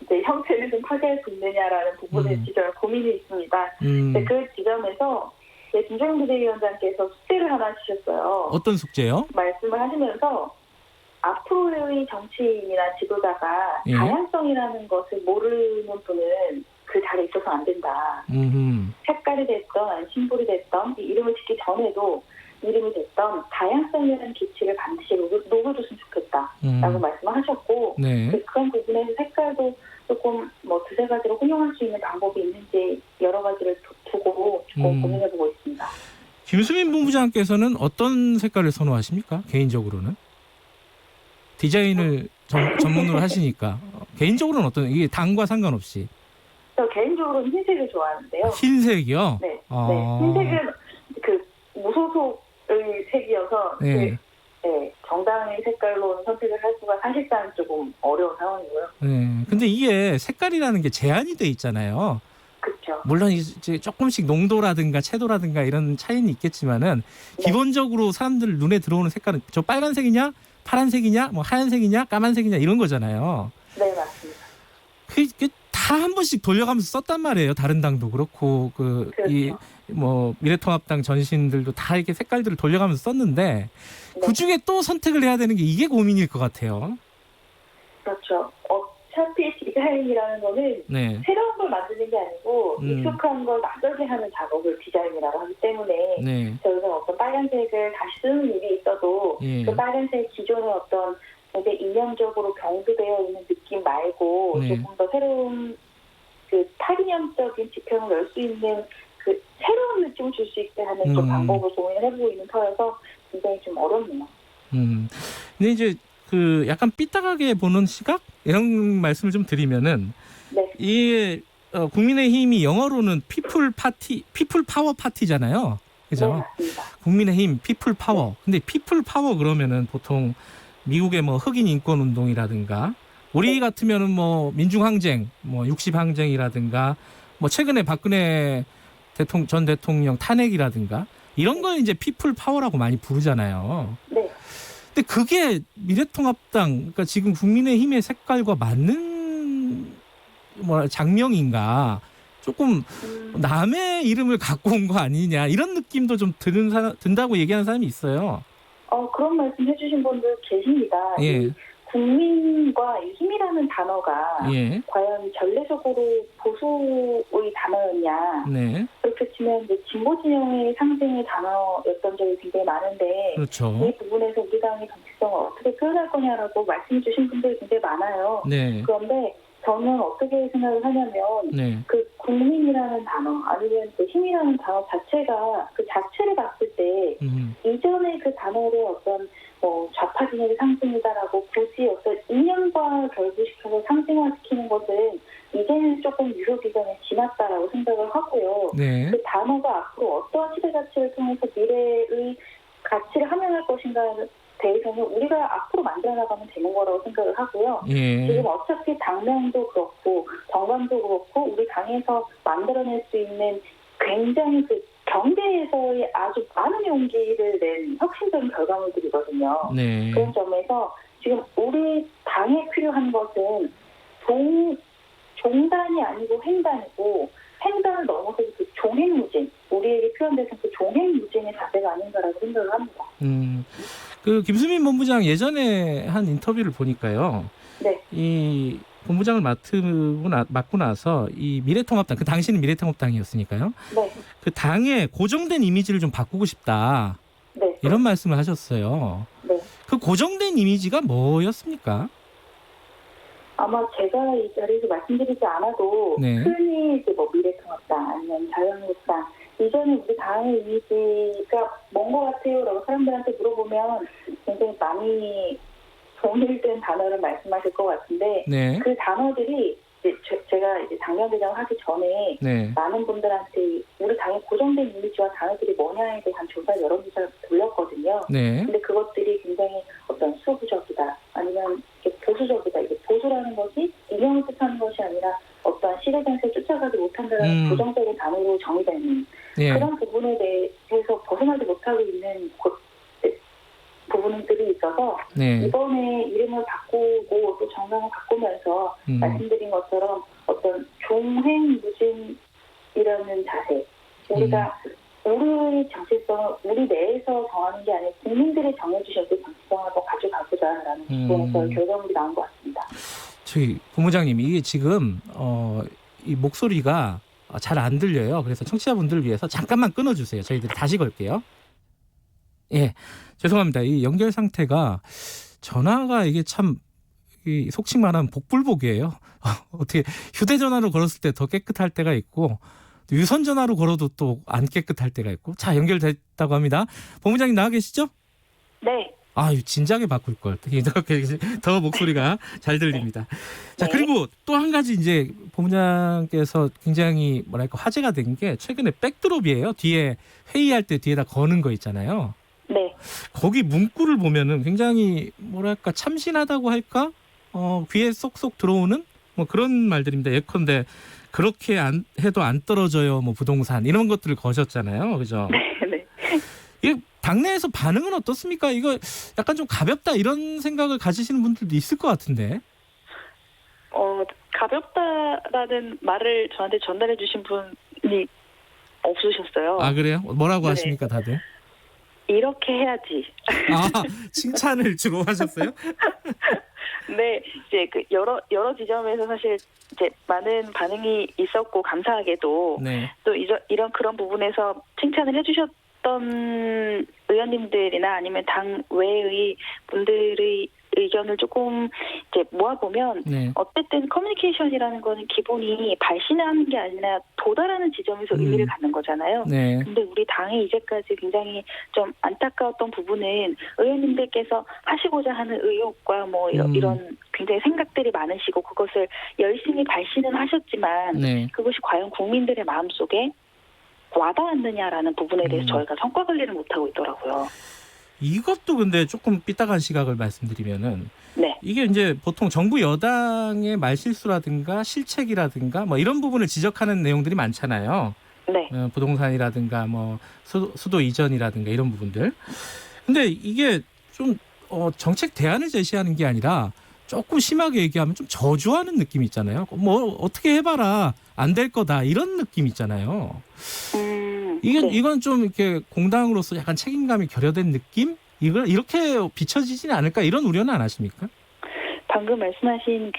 이제 형태를 좀 파괴할 수 있느냐라는 부분에 지점 고민이 있습니다. 그 지점에서 김종인 비대위원장께서 숙제를 하나 주셨어요. 어떤 숙제요? 말씀을 하시면서 앞으로의 정치인이나 지도자가 다양성이라는 것을 모르는 분은 그 그 자리에 있어서 안 된다. 음. 색깔이 됐던 아니면 심볼이 됐던 이 이름을 짓기 전에도 이름이 됐던 다양성이라는 기치를 반드시 녹여줬으면 좋겠다라고 말씀을 하셨고 네. 그런 부분에서 색깔도 조금 뭐 두세 가지로 혼용할 수 있는 방법이 있는지 여러 가지를 두고 조금 고민해보고 있습니다. 김수민 본부장께서는 어떤 색깔을 선호하십니까? 개인적으로는? 디자인을 전문으로 하시니까 개인적으로는 어떤 이게 당과 상관없이 저 개인적으로는 흰색을 좋아하는데요. 흰색이요? 네. 네. 흰색은 그 무소속의 색이어서 네. 네, 정당의 색깔로 선택을 할 수가 사실상 조금 어려운 상황이고요. 네. 근데 이게 색깔이라는 게 제한이 돼 있잖아요. 그렇죠. 물론 이제 조금씩 농도라든가 채도라든가 이런 차이는 있겠지만은 네. 기본적으로 사람들 눈에 들어오는 색깔은 저 빨간색이냐, 파란색이냐, 뭐 하얀색이냐, 까만색이냐 이런 거잖아요. 네, 맞습니다. 그게 다 한 번씩 돌려가면서 썼단 말이에요. 다른 당도 그렇고 이 뭐 미래통합당 전신들도 다 이렇게 색깔들을 돌려가면서 썼는데 네. 그 중에 또 선택을 해야 되는 게 이게 고민일 것 같아요. 그렇죠. 어차피 디자인이라는 거는 네. 새로운 걸 만드는 게 아니고 익숙한 걸 낯설게 하는 작업을 디자인이라고 하기 때문에 네. 저희가 어떤 빨간색을 다시 쓰는 일이 있어도 예. 그 빨간색 기존의 어떤 되게 이념적으로 경도되어 있는 느낌 말고 네. 조금 더 새로운 그 탈이념적인 지평을 열 수 있는 그 새로운 느낌을 줄 수 있게 하는 좀 방법을 고민을 해보고 있는 터여서 굉장히 좀 어렵네요. 근데 이제 그 약간 삐딱하게 보는 시각 이런 말씀을 좀 드리면은 네. 이 국민의힘이 영어로는 피플 파워 파티잖아요. 그죠? 네, 맞습니다. 국민의힘 피플 파워. 근데 피플 파워 그러면은 보통 미국의 뭐 흑인 인권 운동이라든가 우리 같으면은 뭐 민중항쟁, 뭐 60항쟁이라든가 뭐 최근에 박근혜 전 대통령 탄핵이라든가 이런 걸 이제 피플 파워라고 많이 부르잖아요. 네. 근데 그게 미래통합당, 그러니까 지금 국민의힘의 색깔과 맞는 장명인가? 조금 남의 이름을 갖고 온 거 아니냐 이런 느낌도 좀 든다고 얘기하는 사람이 있어요. 그런 말씀 해주신 분들 계십니다. 예. 국민과 이 힘이라는 단어가 예. 과연 전례적으로 보수의 단어였냐. 네. 그렇게 치면 이제 진보 진영의 상징의 단어였던 적이 굉장히 많은데 그렇죠. 이 부분에서 우리 당의 정체성을 어떻게 표현할 거냐라고 말씀해 주신 분들이 굉장히 많아요. 네. 그런데 저는 어떻게 생각을 하냐면 네. 그 국민이라는 단어 아니면 그 힘이라는 단어 자체가 그 자체를 봤을 때 이전에 그 단어를 어떤 좌파 진영의 상징이다라고 굳이 어떤 이념과 결부시켜서 상징화시키는 것은 이제는 조금 유효 기간이 지났다라고 생각을 하고요. 네. 그 단어가 앞으로 어떠한 시대 가치를 통해서 미래의 가치를 함양할 것인가에 대해서는 우리가 앞으로 만들어 나가면 되는 거라고 생각을 하고요. 예. 지금 어차피 당명도 그렇고 정관도 그렇고 우리 당에서 만들어낼 수 있는 굉장히 그 경제에서의 아주 많은 용기를 낸 혁신적인 결과물들이거든요. 네. 그런 점에서 지금 우리 당에 필요한 것은 종단이 아니고 행단이고 행단을 넘어서 그 종횡무진, 우리에게 표현돼서 그 종횡무진의 자세가 아닌가라고 생각을 합니다. 그 김수민 본부장 예전에 한 인터뷰를 보니까요. 네. 이 본부장을 맡고 나서 이 미래통합당, 그 당시는 미래통합당이었으니까요. 네. 그 당의 고정된 이미지를 좀 바꾸고 싶다. 네. 이런 말씀을 하셨어요. 네. 그 고정된 이미지가 뭐였습니까? 아마 제가 이 자리에서 말씀드리지 않아도 네. 흔히 뭐 미래통합당 아니면 자유한국당 이전에 우리 당의 이미지가 뭔 것 같아요라고 사람들한테 물어보면 굉장히 많이 동일된 단어를 말씀하실 것 같은데 네. 그 단어들이 이제 제가 이제 당면대장을 하기 전에 네. 많은 분들한테 우리 당의 고정된 이미지와 단어들이 뭐냐에 대한 조사 여론조사를 돌렸거든요. 네. 근데 그것들이 굉장히 어떤 수부적이다 아니면 보수적이다. 이게 보수라는 것이 이념을 뜻하는 것이 아니라 어떠한 시대 정세에 쫓아가지 못한다는 부정적인 단어로 정의되는 네. 그런 부분에 대해서 벗어나지 못하고 있는 부분들이 있어서 네. 이번에 이름을 바꾸고 또 정당을 바꾸면서 말씀드린 것처럼 어떤 종횡무진이라는 자세 우리가 우리 정체성을 우리 내에서 정하는 게 아니라 국민들이 정해주신 그 정체성을 한번 가져가보자라는 부분에서 결과물이 나온 것 같습니다. 저희 본부장님 이게 지금 이 목소리가 잘 안 들려요. 그래서 청취자분들을 위해서 잠깐만 끊어주세요. 저희들이 다시 걸게요. 예, 죄송합니다. 이 연결 상태가 전화가 이게 참 속칭 말하면 복불복이에요. 어떻게 휴대전화로 걸었을 때 더 깨끗할 때가 있고 유선 전화로 걸어도 또 안 깨끗할 때가 있고. 자, 연결됐다고 합니다. 본부장님 나와 계시죠? 네. 아유, 진작에 바꿀 걸. 더 목소리가 잘 들립니다. 자, 네. 그리고 또 한 가지 이제 본부장께서 굉장히 뭐랄까 화제가 된 게 최근에 백드롭이에요. 뒤에 회의할 때 뒤에다 거는 거 있잖아요. 네. 거기 문구를 보면은 굉장히 뭐랄까 참신하다고 할까? 귀에 쏙쏙 들어오는 뭐 그런 말들입니다. 예컨대 그렇게 해도 안 떨어져요. 뭐 부동산 이런 것들을 거셨잖아요. 그죠? 네. 이게 당내에서 반응은 어떻습니까? 이거 약간 좀 가볍다 이런 생각을 가지시는 분들도 있을 것 같은데. 가볍다라는 말을 저한테 전달해 주신 분이 없으셨어요. 아, 그래요? 뭐라고 네. 하십니까 다들? 이렇게 해야지. 아, 칭찬을 주로 하셨어요? 네, 이제 그 여러 지점에서 사실 이제 많은 반응이 있었고 감사하게도 네. 또 이런 그런 부분에서 칭찬을 해주셨던 의원님들이나 아니면 당 외의 분들의 의견을 조금 이제 모아보면 네. 어쨌든 커뮤니케이션이라는 거는 기본이 발신하는 게 아니라 도달하는 지점에서 의미를 갖는 거잖아요. 네. 근데 우리 당이 이제까지 굉장히 좀 안타까웠던 부분은 의원님들께서 하시고자 하는 의욕과 뭐 이런 굉장히 생각들이 많으시고 그것을 열심히 발신은 하셨지만 네. 그것이 과연 국민들의 마음속에 와닿았느냐라는 부분에 대해서 저희가 성과 관리를 못하고 있더라고요. 이것도 근데 조금 삐딱한 시각을 말씀드리면은 네. 이게 이제 보통 정부 여당의 말실수라든가 실책이라든가 뭐 이런 부분을 지적하는 내용들이 많잖아요. 네. 부동산이라든가 뭐 수도 이전이라든가 이런 부분들. 근데 이게 좀 정책 대안을 제시하는 게 아니라 조금 심하게 얘기하면 좀 저주하는 느낌이 있잖아요. 뭐 어떻게 해봐라 안 될 거다 이런 느낌 있잖아요. 이건 좀 이렇게 공당으로서 약간 책임감이 결여된 느낌? 이걸 이렇게 비춰지지는 않을까 이런 우려는 안 하십니까? 방금 말씀하신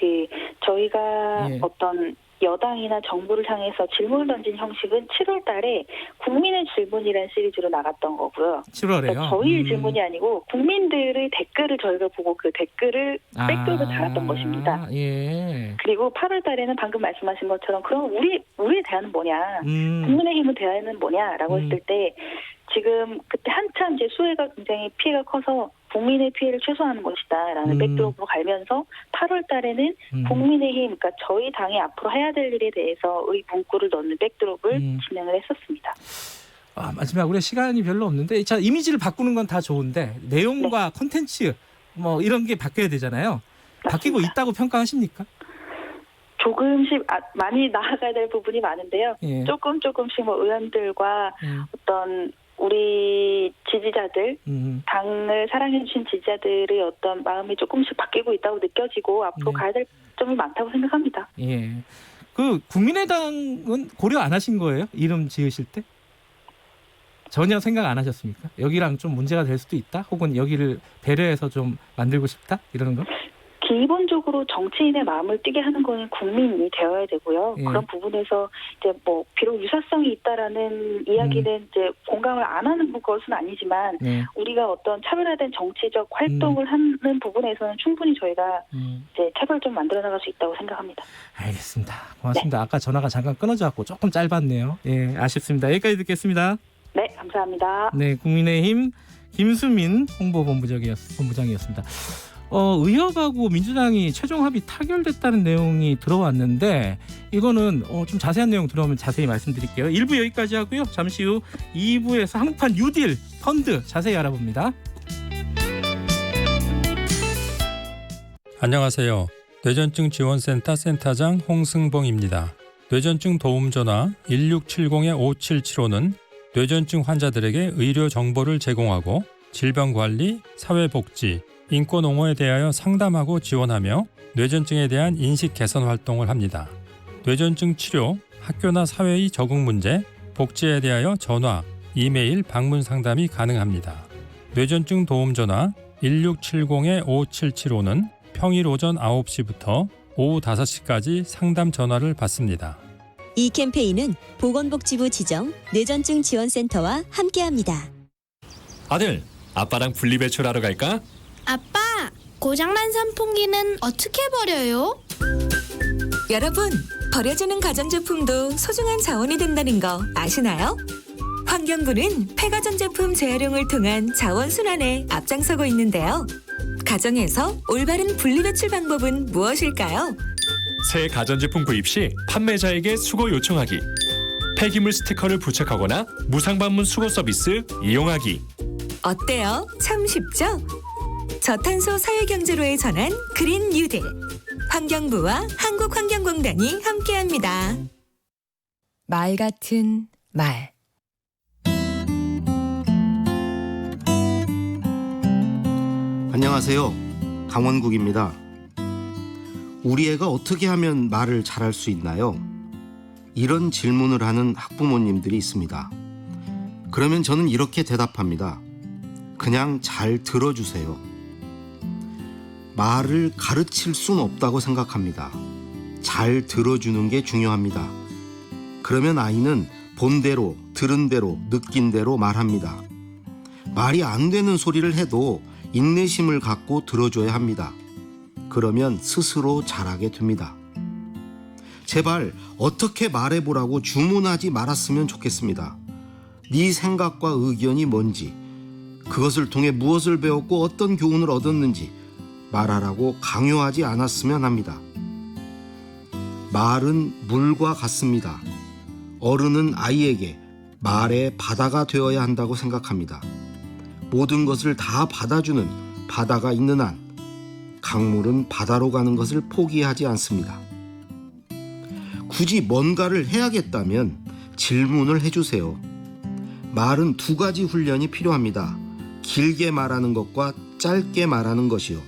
저희가 예. 어떤 여당이나 정부를 향해서 질문을 던진 형식은 7월 달에 국민의 질문이라는 시리즈로 나갔던 거고요. 7월에요? 그러니까 저희의 질문이 아니고 국민들의 댓글을 저희가 보고 그 댓글을 백도로 달았던 것입니다. 예. 그리고 8월 달에는 방금 말씀하신 것처럼 그럼 우리의 대안은 뭐냐, 국민의힘의 대안은 뭐냐라고 했을 때 지금 그때 한참 이제 수혜가 굉장히 피해가 커서 국민의 피해를 최소화하는 것이다라는 백드롭으로 갈면서 8월 달에는 국민의힘, 그러니까 저희 당이 앞으로 해야 될 일에 대해서의 문구를 넣는 백드롭을 진행을 했었습니다. 마지막으로 시간이 별로 없는데 자 이미지를 바꾸는 건 다 좋은데 내용과 콘텐츠 뭐 이런 게 바뀌어야 되잖아요. 맞습니다. 바뀌고 있다고 평가하십니까? 조금씩 많이 나아가야 될 부분이 많은데요. 예. 조금씩 뭐 의원들과 어떤 우리 지지자들, 당을 사랑해주신 지지자들의 어떤 마음이 조금씩 바뀌고 있다고 느껴지고 앞으로 가야 될 점이 많다고 생각합니다. 예. 그 국민의당은 고려 안 하신 거예요? 이름 지으실 때? 전혀 생각 안 하셨습니까? 여기랑 좀 문제가 될 수도 있다? 혹은 여기를 배려해서 좀 만들고 싶다? 이러는 거? 기본적으로 정치인의 마음을 뛰게 하는 거는 국민이 되어야 되고요. 예. 그런 부분에서 이제 뭐 비록 유사성이 있다라는 이야기는 이제 공감을 안 하는 것은 아니지만 우리가 어떤 차별화된 정치적 활동을 하는 부분에서는 충분히 저희가 이제 차별 좀 만들어 나갈 수 있다고 생각합니다. 알겠습니다. 고맙습니다. 네. 아까 전화가 잠깐 끊어져갖고 조금 짧았네요. 예, 아쉽습니다. 여기까지 듣겠습니다. 네, 감사합니다. 네, 국민의힘 김수민 홍보본부장이었습니다. 의협하고 민주당이 최종 합의 타결됐다는 내용이 들어왔는데 이거는 좀 자세한 내용 들어오면 자세히 말씀드릴게요. 1부 여기까지 하고요. 잠시 후 2부에서 한국판 뉴딜 펀드 자세히 알아봅니다. 안녕하세요. 뇌전증 지원센터 센터장 홍승봉입니다. 뇌전증 도움전화 1670-5775는 뇌전증 환자들에게 의료 정보를 제공하고 질병관리, 사회복지, 인권 옹호에 대하여 상담하고 지원하며 뇌전증에 대한 인식 개선 활동을 합니다. 뇌전증 치료, 학교나 사회의 적응 문제, 복지에 대하여 전화, 이메일, 방문 상담이 가능합니다. 뇌전증 도움 전화 1670-5775는 평일 오전 9시부터 오후 5시까지 상담 전화를 받습니다. 이 캠페인은 보건복지부 지정 뇌전증 지원센터와 함께합니다. 아들, 아빠랑 분리배출하러 갈까? 아빠, 고장난 선풍기는 어떻게 버려요? 여러분, 버려지는 가전제품도 소중한 자원이 된다는 거 아시나요? 환경부는 폐가전제품 재활용을 통한 자원순환에 앞장서고 있는데요. 가정에서 올바른 분리배출 방법은 무엇일까요? 새 가전제품 구입 시 판매자에게 수거 요청하기, 폐기물 스티커를 부착하거나 무상방문 수거 서비스 이용하기. 어때요? 참 쉽죠? 저탄소 사회경제로의 전환 그린 뉴딜. 환경부와 한국환경공단이 함께합니다. 말 같은 말. 안녕하세요. 강원국입니다. 우리 애가 어떻게 하면 말을 잘할 수 있나요? 이런 질문을 하는 학부모님들이 있습니다. 그러면 저는 이렇게 대답합니다. 그냥 잘 들어주세요. 말을 가르칠 순 없다고 생각합니다. 잘 들어주는 게 중요합니다. 그러면 아이는 본대로, 들은 대로, 느낀 대로 말합니다. 말이 안 되는 소리를 해도 인내심을 갖고 들어줘야 합니다. 그러면 스스로 잘하게 됩니다. 제발 어떻게 말해보라고 주문하지 말았으면 좋겠습니다. 네 생각과 의견이 뭔지, 그것을 통해 무엇을 배웠고 어떤 교훈을 얻었는지 말하라고 강요하지 않았으면 합니다. 말은 물과 같습니다. 어른은 아이에게 말의 바다가 되어야 한다고 생각합니다. 모든 것을 다 받아주는 바다가 있는 한 강물은 바다로 가는 것을 포기하지 않습니다. 굳이 뭔가를 해야겠다면 질문을 해주세요. 말은 두 가지 훈련이 필요합니다. 길게 말하는 것과 짧게 말하는 것이요.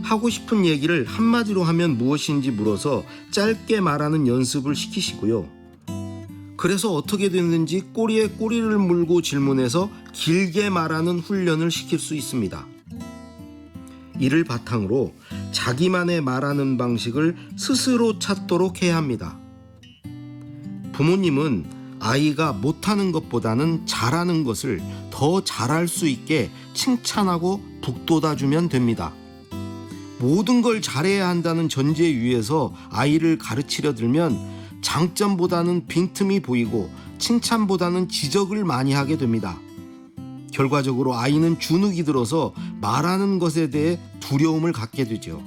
하고 싶은 얘기를 한마디로 하면 무엇인지 물어서 짧게 말하는 연습을 시키시고요. 그래서 어떻게 됐는지 꼬리에 꼬리를 물고 질문해서 길게 말하는 훈련을 시킬 수 있습니다. 이를 바탕으로 자기만의 말하는 방식을 스스로 찾도록 해야 합니다. 부모님은 아이가 못하는 것보다는 잘하는 것을 더 잘할 수 있게 칭찬하고 북돋아주면 됩니다. 모든 걸 잘해야 한다는 전제 위에서 아이를 가르치려 들면 장점보다는 빈틈이 보이고 칭찬보다는 지적을 많이 하게 됩니다. 결과적으로 아이는 주눅이 들어서 말하는 것에 대해 두려움을 갖게 되죠.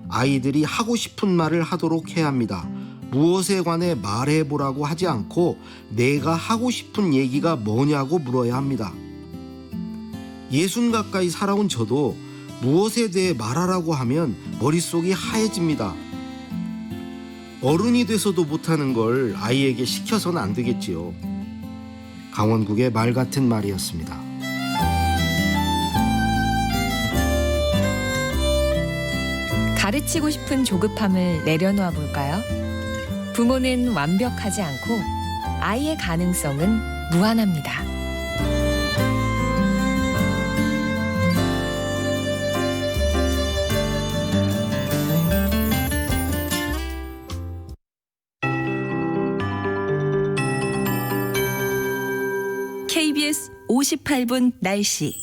아이들이 하고 싶은 말을 하도록 해야 합니다. 무엇에 관해 말해보라고 하지 않고 내가 하고 싶은 얘기가 뭐냐고 물어야 합니다. 60 가까이 살아온 저도 무엇에 대해 말하라고 하면 머릿속이 하얘집니다. 어른이 돼서도 못하는 걸 아이에게 시켜서는 안 되겠지요. 강원국의 말 같은 말이었습니다. 가르치고 싶은 조급함을 내려놓아 볼까요? 부모는 완벽하지 않고 아이의 가능성은 무한합니다. KBS 58분 날씨.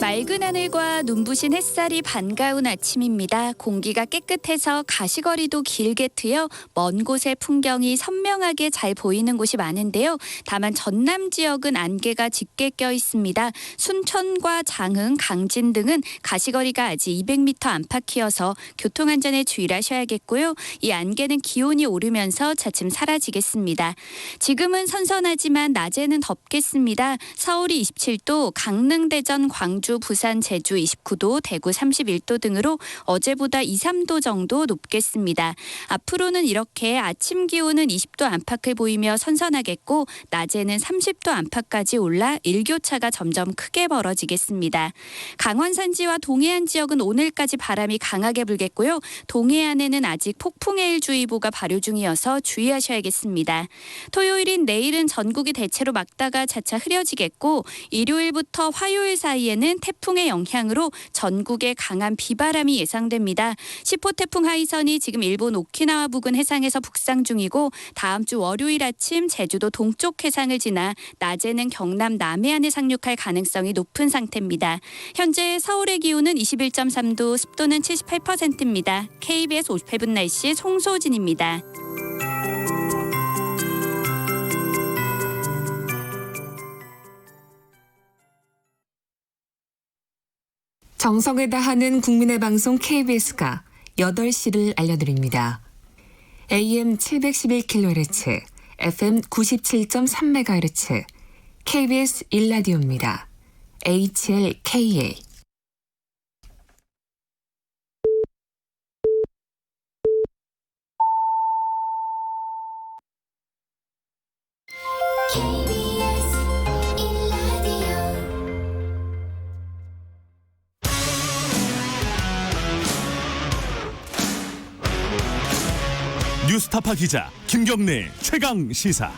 맑은 하늘과 눈부신 햇살이 반가운 아침입니다. 공기가 깨끗해서 가시거리도 길게 트여 먼 곳의 풍경이 선명하게 잘 보이는 곳이 많은데요. 다만 전남 지역은 안개가 짙게 껴 있습니다. 순천과 장흥, 강진 등은 가시거리가 아직 200m 안팎이어서 교통안전에 주의를 하셔야겠고요. 이 안개는 기온이 오르면서 차츰 사라지겠습니다. 지금은 선선하지만 낮에는 덥겠습니다. 서울이 27도, 강릉, 대전, 광주, 부산, 제주 29도, 대구 31도 등으로 어제보다 2, 3도 정도 높겠습니다. 앞으로는 이렇게 아침 기온은 20도 안팎을 보이며 선선하겠고 낮에는 30도 안팎까지 올라 일교차가 점점 크게 벌어지겠습니다. 강원 산지와 동해안 지역은 오늘까지 바람이 강하게 불겠고요. 동해안에는 아직 폭풍해일주의보가 발효 중이어서 주의하셔야겠습니다. 토요일인 내일은 전국이 대체로 맑다가 차차 흐려지겠고 일요일부터 화요일 사이에는 태풍의 영향으로 전국에 강한 비바람이 예상됩니다. 10호 태풍 하이선이 지금 일본 오키나와 부근 해상에서 북상 중이고 다음 주 월요일 아침 제주도 동쪽 해상을 지나 낮에는 경남 남해안에 상륙할 가능성이 높은 상태입니다. 현재 서울의 기온은 21.3도, 습도는 78%입니다. KBS 58분 날씨 송소진입니다. 정성을 다하는 국민의 방송 KBS가 8시를 알려드립니다. AM 711kHz, FM 97.3MHz, KBS 1라디오입니다. HLKA. 뉴스타파 기자 김경래 최강 시사.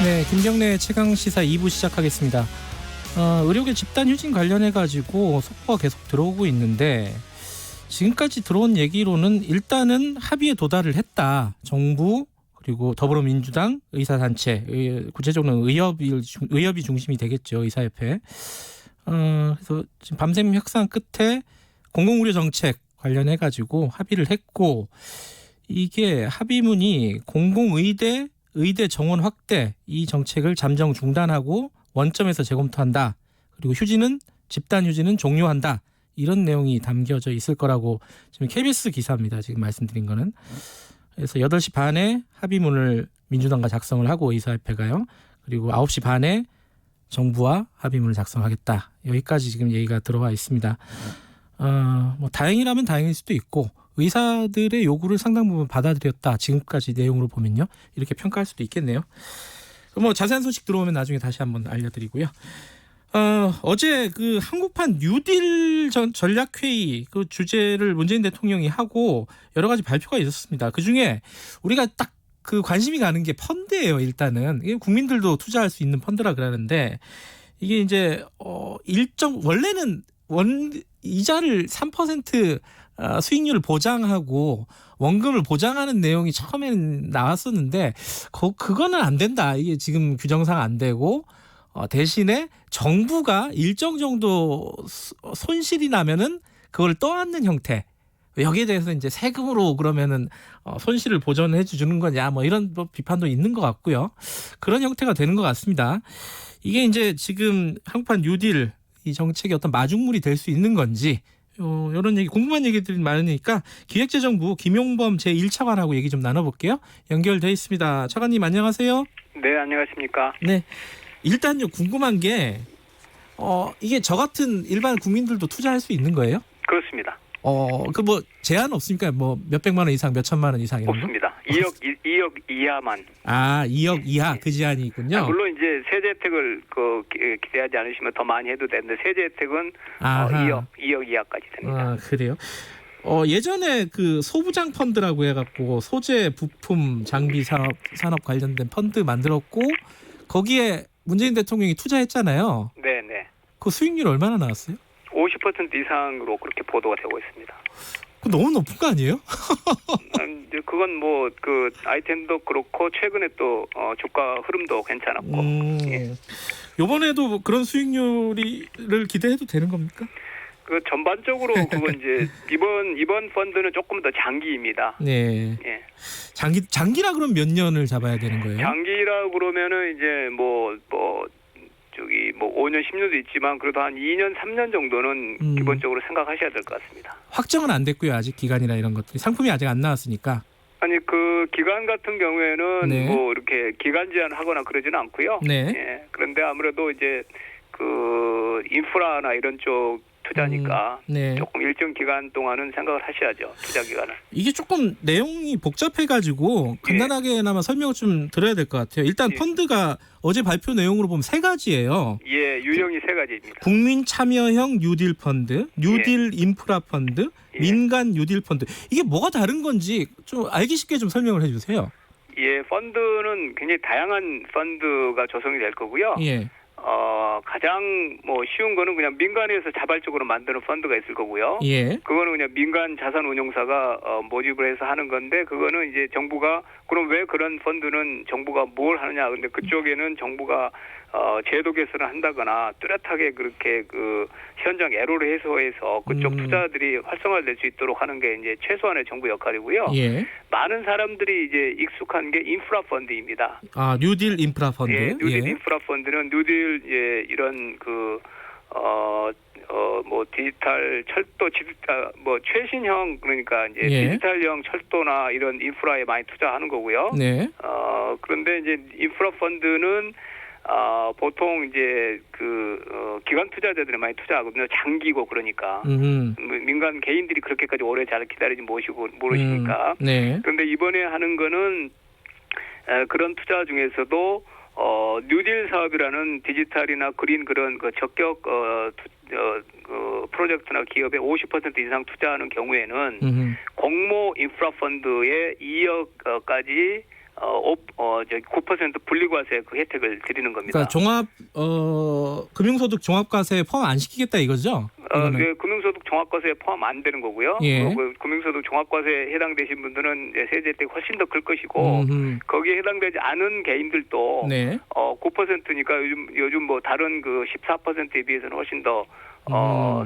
네, 김경래 최강 시사 2부 시작하겠습니다. 의료계 집단 휴진 관련해 가지고 속보가 계속 들어오고 있는데 지금까지 들어온 얘기로는 일단은 합의에 도달을 했다. 정부 그리고 더불어민주당 의사단체, 구체적으로는 의협이 중심이 되겠죠. 의사협회. 그래서 지금 밤샘 협상 끝에 공공의료 정책 관련해 가지고 합의를 했고, 이게 합의문이 공공의대 의대 정원 확대 이 정책을 잠정 중단하고 원점에서 재검토한다. 그리고 집단 휴진은 종료한다. 이런 내용이 담겨져 있을 거라고 지금 KBS 기사입니다. 지금 말씀드린 거는. 그래서 8시 반에 합의문을 민주당과 작성을 하고 의사협회가요. 그리고 9시 반에 정부와 합의문을 작성하겠다. 여기까지 지금 얘기가 들어와 있습니다. 뭐 다행이라면 다행일 수도 있고 의사들의 요구를 상당 부분 받아들였다. 지금까지 내용으로 보면요. 이렇게 평가할 수도 있겠네요. 뭐 자세한 소식 들어오면 나중에 다시 한번 알려드리고요. 어제 그 한국판 뉴딜 전략회의 그 주제를 문재인 대통령이 하고 여러 가지 발표가 있었습니다. 그중에 우리가 딱 그 관심이 가는 게 펀드예요. 일단은 이게 국민들도 투자할 수 있는 펀드라 그러는데 이게 이제 원래는 이자를 3% 수익률을 보장하고 원금을 보장하는 내용이 처음에는 나왔었는데 그거는 안 된다. 이게 지금 규정상 안 되고 대신에 정부가 일정 정도 손실이 나면은 그걸 떠안는 형태. 여기에 대해서 이제 세금으로 그러면은 손실을 보전해 주는 거냐 뭐 이런 비판도 있는 것 같고요. 그런 형태가 되는 것 같습니다. 이게 이제 지금 한국판 뉴딜 이 정책이 어떤 마중물이 될 수 있는 건지 이런 얘기 궁금한 얘기들이 많으니까 기획재정부 김용범 제1차관하고 얘기 좀 나눠볼게요. 연결돼 있습니다. 차관님 안녕하세요. 네, 안녕하십니까. 네, 일단요 궁금한 게 이게 저 같은 일반 국민들도 투자할 수 있는 거예요? 그렇습니다. 그 뭐 제한 없습니까? 뭐 몇백만 원 이상, 몇천만 원 이상 이런 없습니다. 2억 이하만. 2억 이하 그 제한이 있군요. 물론 이제 세제 혜택을 기대하지 않으시면 더 많이 해도 되는데 세제 혜택은 2억 이하까지 됩니다. 그래요? 예전에 그 소부장 펀드라고 해갖고 소재, 부품, 장비 산업 관련된 펀드 만들었고 거기에 문재인 대통령이 투자했잖아요. 네네. 그 수익률 얼마나 나왔어요? 50% 이상으로 그렇게 보도가 되고 있습니다. 너무 높은 거 아니에요? 그건 뭐 그 아이템도 그렇고 최근에 또 주가 흐름도 괜찮았고. 예. 이번에도 그런 수익률을 기대해도 되는 겁니까? 그 전반적으로 그건 이제 이번 펀드는 조금 더 장기입니다. 네. 예. 장기라 그러면 몇 년을 잡아야 되는 거예요? 장기라 그러면은 이제 뭐 5년, 10년도 있지만 그래도 한 2년, 3년 정도는 기본적으로 생각하셔야 될 것 같습니다. 확정은 안 됐고요. 아직 기간이나 이런 것들이. 상품이 아직 안 나왔으니까. 아니 그 기간 같은 경우에는 네. 뭐 이렇게 기간 제한하거나 그러지는 않고요. 네. 예. 그런데 아무래도 이제 그 인프라나 이런 쪽 투자니까 네. 조금 일정 기간 동안은 생각을 하셔야죠. 투자 기간을. 이게 조금 내용이 복잡해가지고 간단하게나마 설명을 좀 드려야 될 것 같아요. 일단 펀드가 어제 발표 내용으로 보면 3가지예요. 예, 유형이 3가지입니다. 국민 참여형 뉴딜 펀드, 뉴딜 인프라 펀드, 민간 뉴딜 펀드. 이게 뭐가 다른 건지 좀 알기 쉽게 좀 설명을 해주세요. 예, 펀드는 굉장히 다양한 펀드가 조성이 될 거고요. 예. 가장 뭐 쉬운 거는 그냥 민간에서 자발적으로 만드는 펀드가 있을 거고요. 예. 그거는 그냥 민간 자산운용사가 모집을 해서 하는 건데 그거는 이제 정부가 그럼 왜 그런 펀드는 정부가 뭘 하느냐? 근데 그쪽에는 정부가 제도 개선을 한다거나 뚜렷하게 그렇게 그 현장 애로를 해소해서 그쪽 투자들이 활성화될 수 있도록 하는 게 이제 최소한의 정부 역할이고요. 예. 많은 사람들이 이제 익숙한 게 인프라 펀드입니다. 아, 뉴딜 인프라 펀드. 예, 뉴딜 인프라 펀드는 뉴딜 이런 뭐 디지털 철도 뭐 최신형 그러니까 이제 디지털형 철도나 이런 인프라에 많이 투자하는 거고요. 네. 그런데 이제 인프라 펀드는 보통 이제 기관 투자자들이 많이 투자하거든요. 장기고 그러니까 민간 개인들이 그렇게까지 오래 잘 기다리지 모르시니까. 네. 그런데 이번에 하는 거는 그런 투자 중에서도 뉴딜 사업이라는 디지털이나 그린 그런 적격 프로젝트나 기업에 50% 이상 투자하는 경우에는 공모 인프라 펀드에 2억까지 9% 분리과세 그 혜택을 드리는 겁니다. 그러니까 종합 금융소득 종합과세 포함 안 시키겠다 이거죠? 네, 금융소득 종합과세에 포함 안 되는 거고요. 예. 금융소득 종합과세에 해당되신 분들은 세제 혜택이 훨씬 더 클 것이고 거기에 해당되지 않은 개인들도 네. 9%니까 요즘 뭐 다른 그 14%에 비해서는 훨씬 더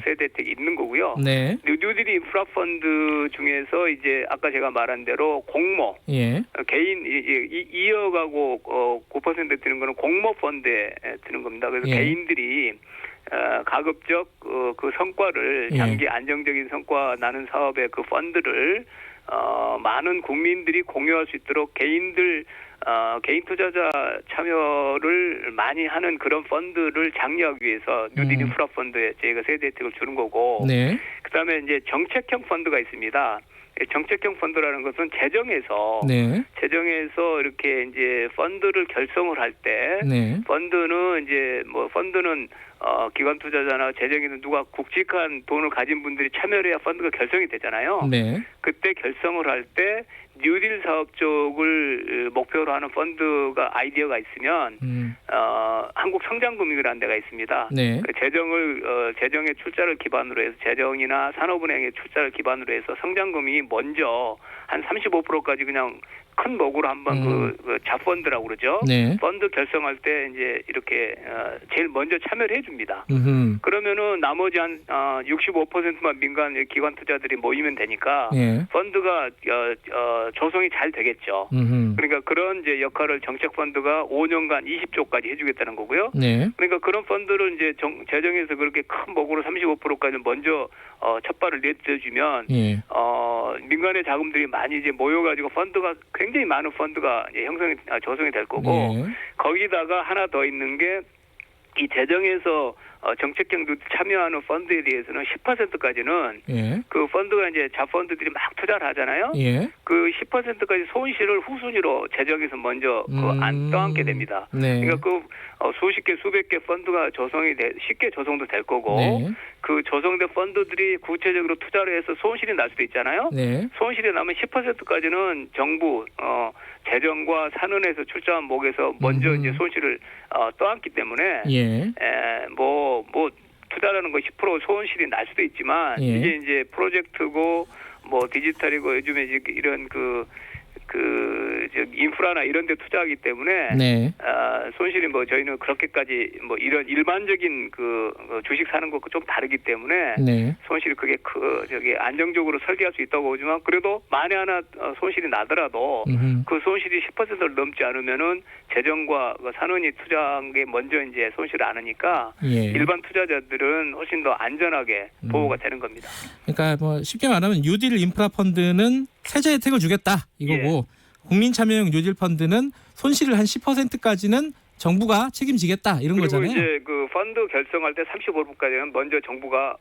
세대 혜택이 있는 거고요. 네. 뉴딜 인프라 펀드 중에서 이제 아까 제가 말한 대로 공모, 예. 개인 2억하고 9% 드는 거는 공모 펀드에 드는 겁니다. 그래서 개인들이 가급적 그 성과를 장기 안정적인 성과 나는 사업의 그 펀드를 많은 국민들이 공유할 수 있도록 개인 투자자 참여를 많이 하는 그런 펀드를 장려하기 위해서 뉴딜 인프라 펀드에 저희가 세대 혜택을 주는 거고, 네. 그다음에 이제 정책형 펀드가 있습니다. 정책형 펀드라는 것은 재정에서 이렇게 이제 펀드를 결성을 할 때 펀드는 이제 뭐 펀드는 기관 투자자나 재정에는 누가 굵직한 돈을 가진 분들이 참여를 해야 펀드가 결성이 되잖아요. 네. 그때 결성을 할 때 뉴딜 사업 쪽을 목표로 하는 펀드가 아이디어가 있으면 한국성장금융이라는 데가 있습니다. 네. 그 재정의 출자를 기반으로 해서 재정이나 산업은행의 출자를 기반으로 해서 성장금융이 먼저 한 35%까지 그냥 큰 목으로 한번 그 자펀드라고 그러죠. 네. 펀드 결성할 때 이제 이렇게 제일 먼저 참여를 해줍니다. 그러면은 나머지 한 65%만 민간 기관 투자들이 모이면 되니까 펀드가 조성이 잘 되겠죠. 그러니까 그런 이제 역할을 정책 펀드가 5년간 20조까지 해주겠다는 거고요. 네. 그러니까 그런 펀드를 이제 재정에서 그렇게 큰 목으로 35%까지 먼저 첫 발을 내딛어주면 민간의 자금들이 많이 이제 모여가지고 펀드가 굉장히 많은 펀드가 이제 조성이 될 거고 거기다가 하나 더 있는 게 이 재정에서 정책형 참여하는 펀드에 대해서는 10%까지는 그 펀드가 이제 자펀드들이 막 투자를 하잖아요. 그 10%까지 손실을 후순위로 재정에서 먼저 떠안게 됩니다. 그러니까 그 수십 개 수백 개 펀드가 쉽게 조성도 될 거고 그 조성된 펀드들이 구체적으로 투자를 해서 손실이 날 수도 있잖아요. 손실이 나면 10%까지는 정부 재정과 산은에서 출자한 목에서 먼저 이제 손실을 떠안기 때문에 뭐 투자라는 거 10% 손실이 날 수도 있지만 이게 이제 프로젝트고 뭐 디지털이고 요즘에 이제 이런 인프라나 이런 데 투자하기 때문에 손실이 뭐 저희는 그렇게까지 뭐 이런 일반적인 주식 사는 것과 좀 다르기 때문에 손실이 그게 안정적으로 설계할 수 있다고 보지만 그래도 만에 하나 손실이 나더라도 그 손실이 10%를 넘지 않으면은 재정과 산원이 투자한 게 먼저 이제 손실을 안 하니까 일반 투자자들은 훨씬 더 안전하게 보호가 되는 겁니다. 그러니까 뭐 쉽게 말하면 뉴딜 인프라 펀드는 세제 혜택을 주겠다 이거고 국민 참여형 뉴딜 펀드는 손실을 한 10%까지는 정부가 책임지겠다 이런 거잖아요. 그리고 이제 그 펀드 결성할 때 35%까지는 먼저 정부가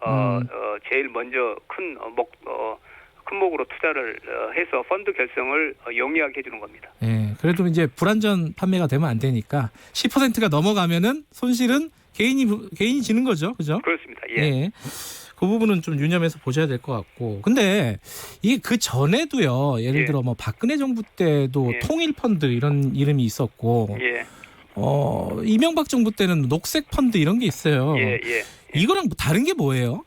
제일 먼저 큰 목으로 투자를 해서 펀드 결성을 용이하게 해주는 겁니다. 그래도 이제 불안전 판매가 되면 안 되니까 10%가 넘어가면은 손실은 개인이 지는 거죠, 그죠? 그렇습니다. 그 부분은 좀 유념해서 보셔야 될 것 같고. 근데 이게 그 전에도요. 예를 들어 뭐 박근혜 정부 때도 통일펀드 이런 이름이 있었고, 이명박 정부 때는 녹색펀드 이런 게 있어요. 이거랑 다른 게 뭐예요?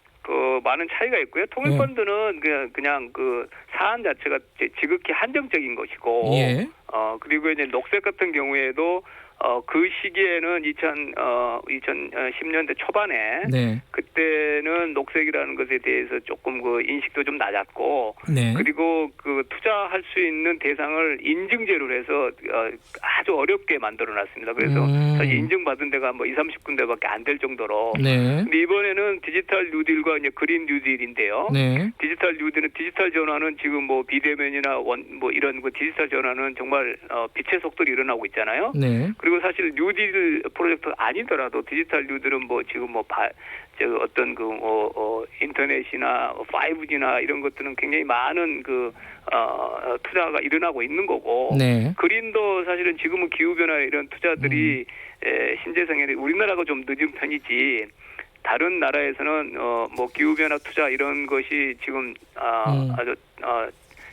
많은 차이가 있고요. 통일펀드는 그냥 그 사안 자체가 지극히 한정적인 것이고, 그리고 이제 녹색 같은 경우에도 그 시기에는 2010년대 초반에 그때는 녹색이라는 것에 대해서 조금 그 인식도 좀 낮았고, 그리고 그 투자할 수 있는 대상을 인증제로 해서 아주 어렵게 만들어놨습니다. 그래서 사실 인증받은 데가 뭐 20-30군데밖에 안 될 정도로. 근데 이번에는 디지털 뉴딜과 이제 그린 뉴딜인데요. 디지털 뉴딜은 디지털 전환은 지금 뭐 비대면이나 뭐 이런 그 디지털 전환은 정말 빛의 속도로 일어나고 있잖아요. 그리고 사실 뉴딜 프로젝트가 아니더라도 디지털 뉴딜은 뭐 지금 뭐 어떤 그 인터넷이나 5G나 이런 것들은 굉장히 많은 그 투자가 일어나고 있는 거고, 그린도 사실은 지금은 기후 변화 이런 투자들이 신재생에는 우리나라가 좀 늦은 편이지. 다른 나라에서는 뭐 기후 변화 투자 이런 것이 지금 아주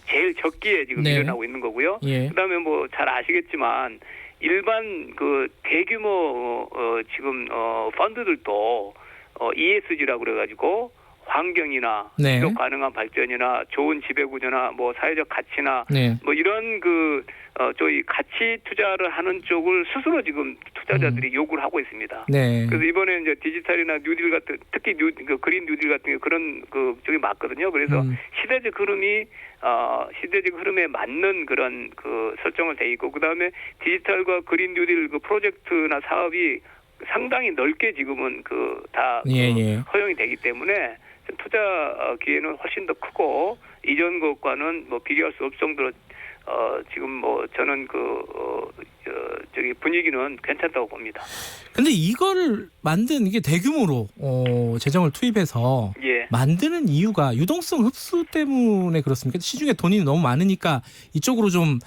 제일 적기에 지금 일어나고 있는 거고요. 그다음에 뭐 잘 아시겠지만 일반 그 대규모 지금 펀드들도 ESG라고 그래가지고 환경이나 지속 가능한 발전이나 좋은 지배 구조나 뭐 사회적 가치나 뭐 이런 그 저희 가치 투자를 하는 쪽을 스스로 지금 투자자들이 요구를 하고 있습니다. 그래서 이번에 이제 디지털이나 뉴딜 같은, 특히 그 그린 뉴딜 같은 게 그런 그 쪽이 맞거든요. 그래서 시대적 흐름에 맞는 그런 그 설정을 돼 있고, 그 다음에 디지털과 그린 뉴딜 그 프로젝트나 사업이 상당히 넓게 지금은 그 다 허용이 되기 때문에 투자 기회는 훨씬 더 크고, 이전 것과는 뭐 비교할 수 없을 정도로 지금 뭐 저는 저기 분위기는 괜찮다고 봅니다. 근데 이걸 만든 이게 대규모로 재정을 투입해서 만드는 이유가 유동성 흡수 때문에 그렇습니까? 시중에 돈이 너무 많으니까 이쪽으로 좀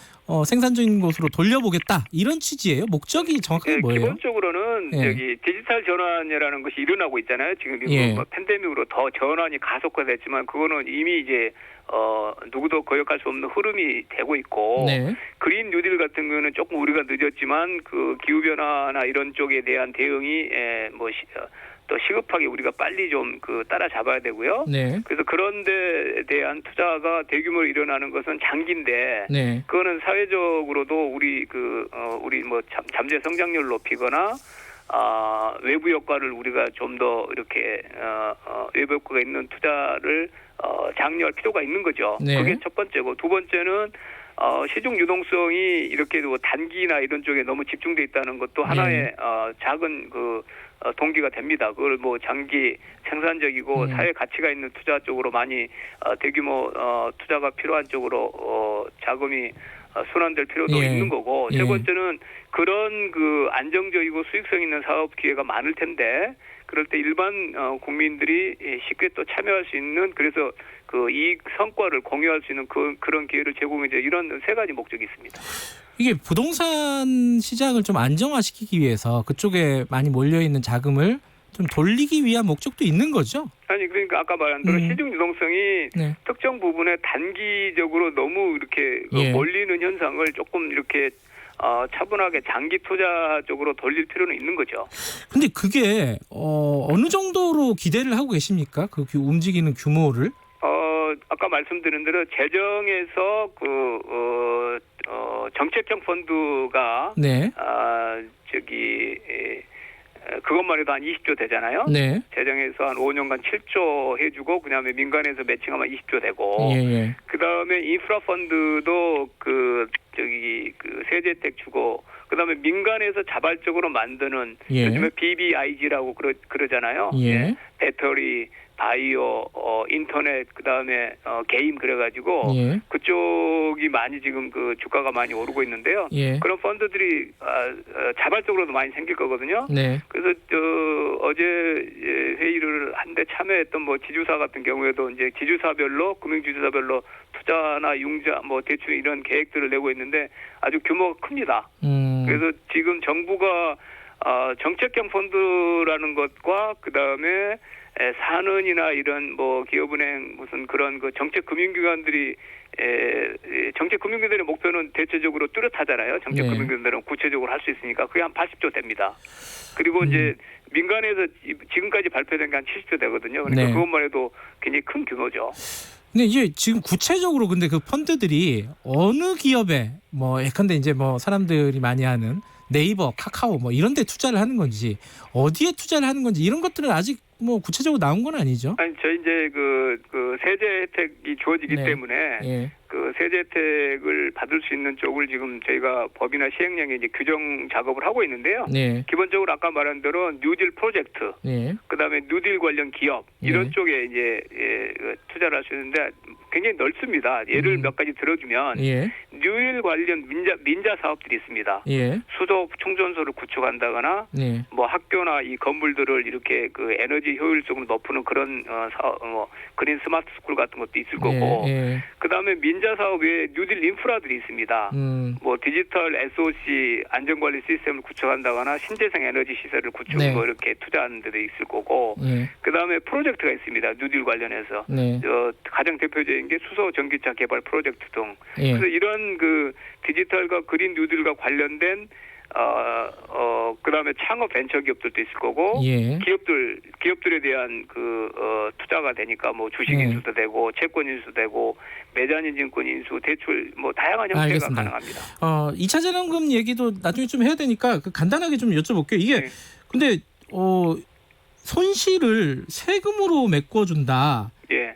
생산적인 곳으로 돌려보겠다, 이런 취지예요? 목적이 정확하게 뭐예요? 기본적으로는 여기 디지털 전환이라는 것이 일어나고 있잖아요. 지금 뭐 팬데믹으로 더 전환이 가속화됐지만 그거는 이미 이제 누구도 거역할 수 없는 흐름이 되고 있고, 그린 뉴딜 같은 경우는 조금 우리가 늦었지만 그 기후 변화나 이런 쪽에 대한 대응이 더 시급하게 우리가 빨리 좀 그 따라잡아야 되고요. 그래서 그런 데 대한 투자가 대규모로 일어나는 것은 장기인데, 그거는 사회적으로도 우리 뭐 잠재 성장률 높이거나 외부 효과를 우리가 좀 더 이렇게 외부 효과가 있는 투자를 장려할 필요가 있는 거죠. 그게 첫 번째고, 두 번째는 시중 유동성이 이렇게 뭐 단기나 이런 쪽에 너무 집중돼 있다는 것도 하나의 작은 그 동기가 됩니다. 그걸 뭐 장기 생산적이고 사회 가치가 있는 투자 쪽으로 많이 대규모 투자가 필요한 쪽으로 자금이 순환될 필요도 있는 거고, 세 번째는 그런 그 안정적이고 수익성 있는 사업 기회가 많을 텐데, 그럴 때 일반 국민들이 쉽게 또 참여할 수 있는, 그래서 그 이익 성과를 공유할 수 있는 그런 기회를 제공해, 이런 세 가지 목적이 있습니다. 이게 부동산 시장을 좀 안정화시키기 위해서 그쪽에 많이 몰려있는 자금을 좀 돌리기 위한 목적도 있는 거죠? 아니, 그러니까 아까 말한 대로 시중 유동성이 특정 부분에 단기적으로 너무 이렇게 몰리는 현상을 조금 이렇게 차분하게 장기 투자 쪽으로 돌릴 필요는 있는 거죠. 근데 그게 어느 정도로 기대를 하고 계십니까? 그 움직이는 규모를? 아까 말씀드린 대로 재정에서 정책형 펀드가 그것만 해도 한 20조 되잖아요. 재정에서 한 5년간 7조 해주고, 그다음에 민간에서 매칭하면 20조 되고, 그다음에 인프라 펀드도 세제택 주고, 그다음에 민간에서 자발적으로 만드는 요즘에 BBIG라고 그러잖아요. 배터리, 바이오, 인터넷, 그다음에 게임, 그래가지고 그쪽이 많이 지금 그 주가가 많이 오르고 있는데요. 그런 펀드들이 자발적으로도 많이 생길 거거든요. 그래서 어제 회의를 한데 참여했던 뭐 지주사 같은 경우에도 이제 지주사별로, 금융지주사별로 투자나 융자, 뭐 대출 이런 계획들을 내고 있는데 아주 규모가 큽니다. 그래서 지금 정부가 정책형 펀드라는 것과 그다음에 산은이나 이런 뭐 기업은행 무슨 그런 그 정책금융기관들이 정책금융기관들의 목표는 대체적으로 뚜렷하잖아요. 정책금융기관들은 구체적으로 할 수 있으니까 그게 한 80조 됩니다. 그리고 이제 민간에서 지금까지 발표된 게 한 70조 되거든요. 그러니까 그것만 해도 굉장히 큰 규모죠. 근데 이제 지금 구체적으로 근데 그 펀드들이 어느 기업에 뭐 예컨대 이제 뭐 사람들이 많이 하는 네이버, 카카오 뭐 이런 데 투자를 하는 건지 어디에 투자를 하는 건지 이런 것들은 아직 뭐 구체적으로 나온 건 아니죠? 아니 저희 이제 그 세제 혜택이 주어지기 때문에 그 세제 혜택을 받을 수 있는 쪽을 지금 저희가 법이나 시행령에 이제 규정 작업을 하고 있는데요. 기본적으로 아까 말한 대로 뉴딜 프로젝트, 그다음에 뉴딜 관련 기업 이런 쪽에 이제 투자를 할 수 있는데 굉장히 넓습니다. 예를 몇 가지 들어주면 뉴딜 관련 민자 사업들이 있습니다. 수도 충전소를 구축한다거나 뭐 학교나 이 건물들을 이렇게 그 에너지 효율성을 높이는 그런 사업, 뭐 그린 스마트 스쿨 같은 것도 있을 거고, 그다음에 민자 사업 외에 뉴딜 인프라들이 있습니다. 뭐 디지털 SOC 안전관리 시스템을 구축한다거나 신재생 에너지 시설을 구축 뭐 이렇게 투자하는 데도 있을 거고, 그다음에 프로젝트가 있습니다. 뉴딜 관련해서 가장 대표적인 게 수소 전기차 개발 프로젝트 등. 그래서 이런 그 디지털과 그린 뉴딜과 관련된 그다음에 창업 벤처 기업들도 있을 거고, 기업들에 대한 투자가 되니까 뭐 주식 인수도 되고 채권 인수도 되고 매자닌 증권 인수, 대출 뭐 다양한 형태가 알겠습니다. 가능합니다. 2차 재난금 얘기도 나중에 좀 해야 되니까 간단하게 좀 여쭤볼게요. 이게 근데 손실을 세금으로 메꿔준다.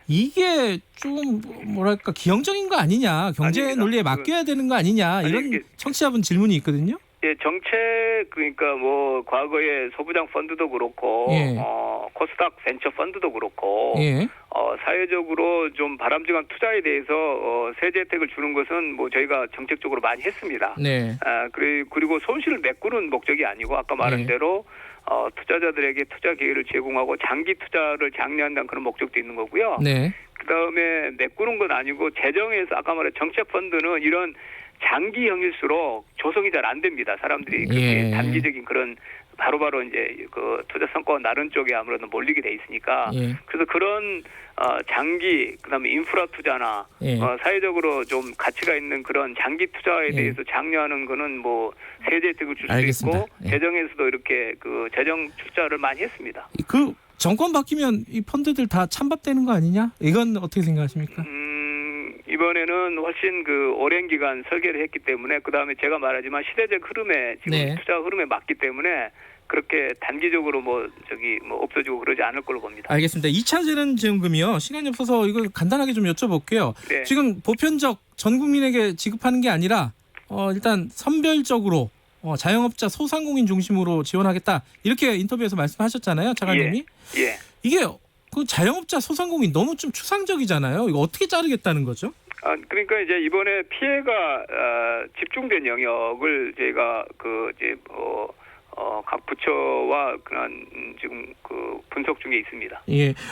이게 좀 뭐랄까 기형적인 거 아니냐, 경제 아닙니다. 논리에 맡겨야 되는 거 아니냐, 이런 청취자분 질문이 있거든요. 정책 그러니까 뭐 과거에 소부장 펀드도 그렇고 코스닥 벤처 펀드도 그렇고 사회적으로 좀 바람직한 투자에 대해서 세제 혜택을 주는 것은 뭐 저희가 정책적으로 많이 했습니다. 그리고 손실을 메꾸는 목적이 아니고 아까 말한 대로 투자자들에게 투자 기회를 제공하고 장기 투자를 장려한다는 그런 목적도 있는 거고요. 그다음에 메꾸는 건 아니고 재정에서 아까 말한 정책 펀드는 이런 장기형일수록 조성이 잘 안 됩니다. 사람들이 그렇게 단기적인 그런 바로바로 이제 그 투자 성과가 나른 쪽에 아무래도 몰리게 돼 있으니까 그래서 그런 장기 그다음에 인프라 투자나 사회적으로 좀 가치가 있는 그런 장기 투자에 대해서 장려하는 거는 뭐 세제 혜택을 줄 수도 있고 재정에서도 이렇게 그 재정 투자를 많이 했습니다. 그 정권 바뀌면 이 펀드들 다 찬밥되는 거 아니냐? 이건 어떻게 생각하십니까? 이번에는 훨씬 그 오랜 기간 설계를 했기 때문에 그다음에 제가 말하지만 시대적 흐름에 지금 투자 흐름에 맞기 때문에 그렇게 단기적으로 뭐 없어지고 그러지 않을 걸로 봅니다. 알겠습니다. 2차 재난지원금이요. 시간이 없어서 이거 간단하게 좀 여쭤볼게요. 지금 보편적 전 국민에게 지급하는 게 아니라 일단 선별적으로 자영업자 소상공인 중심으로 지원하겠다 이렇게 인터뷰에서 말씀하셨잖아요, 차관님이. 이게 그 자영업자 소상공인 너무 좀 추상적이잖아요. 이거 어떻게 자르겠다는 거죠? 그러니까 이제 이번에 피해가 집중된 영역을 저희가 각 부처와 그런 지금 그 분석 중에 있습니다.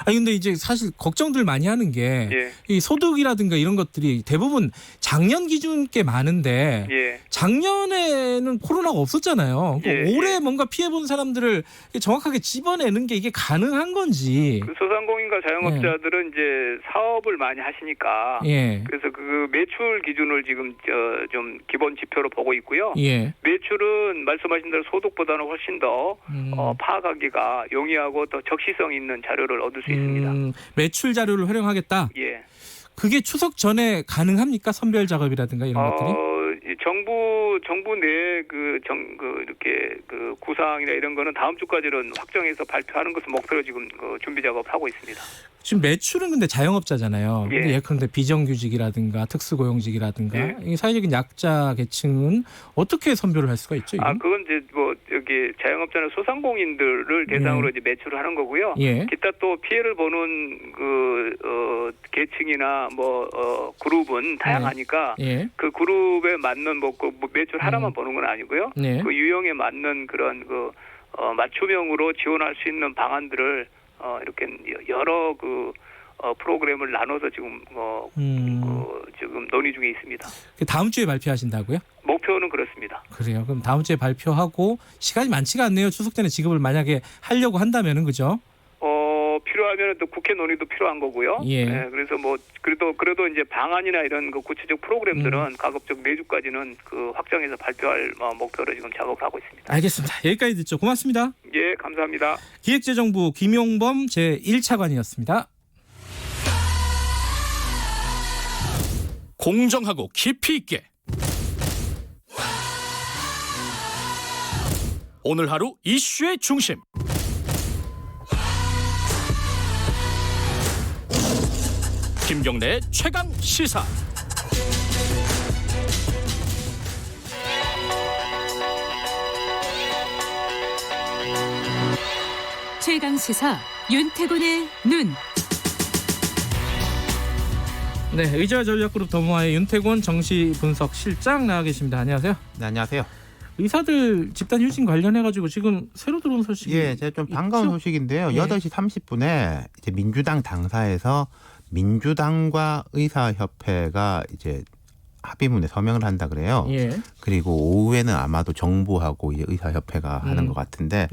아니 근데 이제 사실 걱정들 많이 하는 게 이 소득이라든가 이런 것들이 대부분 작년 기준 꽤 많은데 작년에는 코로나가 없었잖아요. 올해 뭔가 피해 본 사람들을 정확하게 집어내는 게 이게 가능한 건지. 그 소상공인과 자영업자들은 이제 사업을 많이 하시니까 그래서 그 매출 기준을 지금 좀 기본 지표로 보고 있고요. 매출은 말씀하신 대로 소득보다는 훨씬 더 파악하기가 용이하고 더 적시성 있는 자료를 얻을 수 있습니다. 매출 자료를 활용하겠다. 그게 추석 전에 가능합니까? 선별 작업이라든가 이런 것들이? 정부 내 이렇게 구상이나 이런 거는 다음 주까지는 확정해서 발표하는 것을 목표로 지금 준비 작업하고 있습니다. 지금 매출은 근데 자영업자잖아요. 근데 예컨대 비정규직이라든가 특수고용직이라든가 이 사회적인 약자 계층은 어떻게 선별을 할 수가 있죠? 이건? 그건 이제 여기 자영업자나 소상공인들을 대상으로 이제 매출을 하는 거고요. 기타 또 피해를 보는 계층이나 그룹은 다양하니까 그 그룹에 맞는 매출 하나만 보는 건 아니고요. 그 유형에 맞는 그런 맞춤형으로 지원할 수 있는 방안들을 이렇게 여러 프로그램을 나눠서 지금 지금 논의 중에 있습니다. 다음 주에 발표하신다고요? 목표는 그렇습니다. 그래요. 그럼 다음 주에 발표하고 시간이 많지가 않네요. 추석 전에 지급을 만약에 하려고 한다면은 그죠? 필요한 하려면 또 국회 논의도 필요한 거고요. 예. 네, 그래서 뭐 그래도 이제 방안이나 이런 그 구체적 프로그램들은 가급적 내주까지는 그 확정해서 발표할 목표로 지금 작업을 하고 있습니다. 알겠습니다. 여기까지 듣죠. 고맙습니다. 예, 감사합니다. 기획재정부 김용범 제1차관이었습니다. 공정하고 깊이 있게 오늘 하루 이슈의 중심 김경래의 최강 시사. 최강 시사 윤태곤의 눈. 네, 의자 전략그룹 더모아의 윤태곤 정시분석실장 나와 계십니다. 안녕하세요. 네, 안녕하세요. 의사들 집단 휴진 관련해가지고 지금 새로 들어온 소식이 제가 좀 반가운 소식인데요. 8시 30분에 이제 민주당 당사에서 민주당과 의사협회가 이제 합의문에 서명을 한다 그래요. 그리고 오후에는 아마도 정부하고 이제 의사협회가 하는 것 같은데,